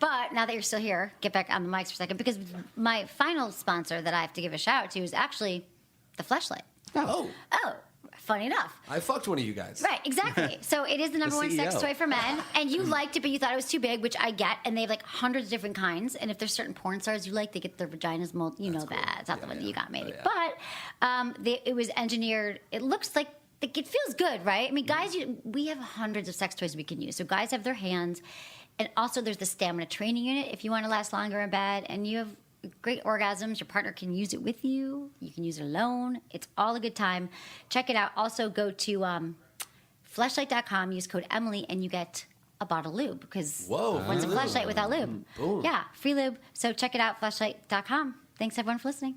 But now that you're still here, get back on the mics for a second, because my final sponsor that I have to give a shout out to is actually the Fleshlight. Oh, Oh, funny enough. I fucked one of you guys. Right, exactly. So it is the number one sex CEO. toy for men, and you liked it, but you thought it was too big, which I get. And they have like hundreds of different kinds. And if there's certain porn stars you like, they get their vaginas mold. You know that. It's not the one that you got, maybe. But it was engineered. It looks like it feels good, right? I mean, guys, we have hundreds of sex toys we can use. So guys have their hands, and also there's the stamina training unit if you want to last longer in bed, and you have great orgasms. Your partner can use it with you. You can use it alone. It's all a good time. Check it out. Also, go to fleshlight.com, use code Emily, and you get a bottle of lube, because Whoa, what's a free lube. fleshlight without lube? Boom. Yeah, free lube. So check it out, fleshlight.com. Thanks, everyone, for listening.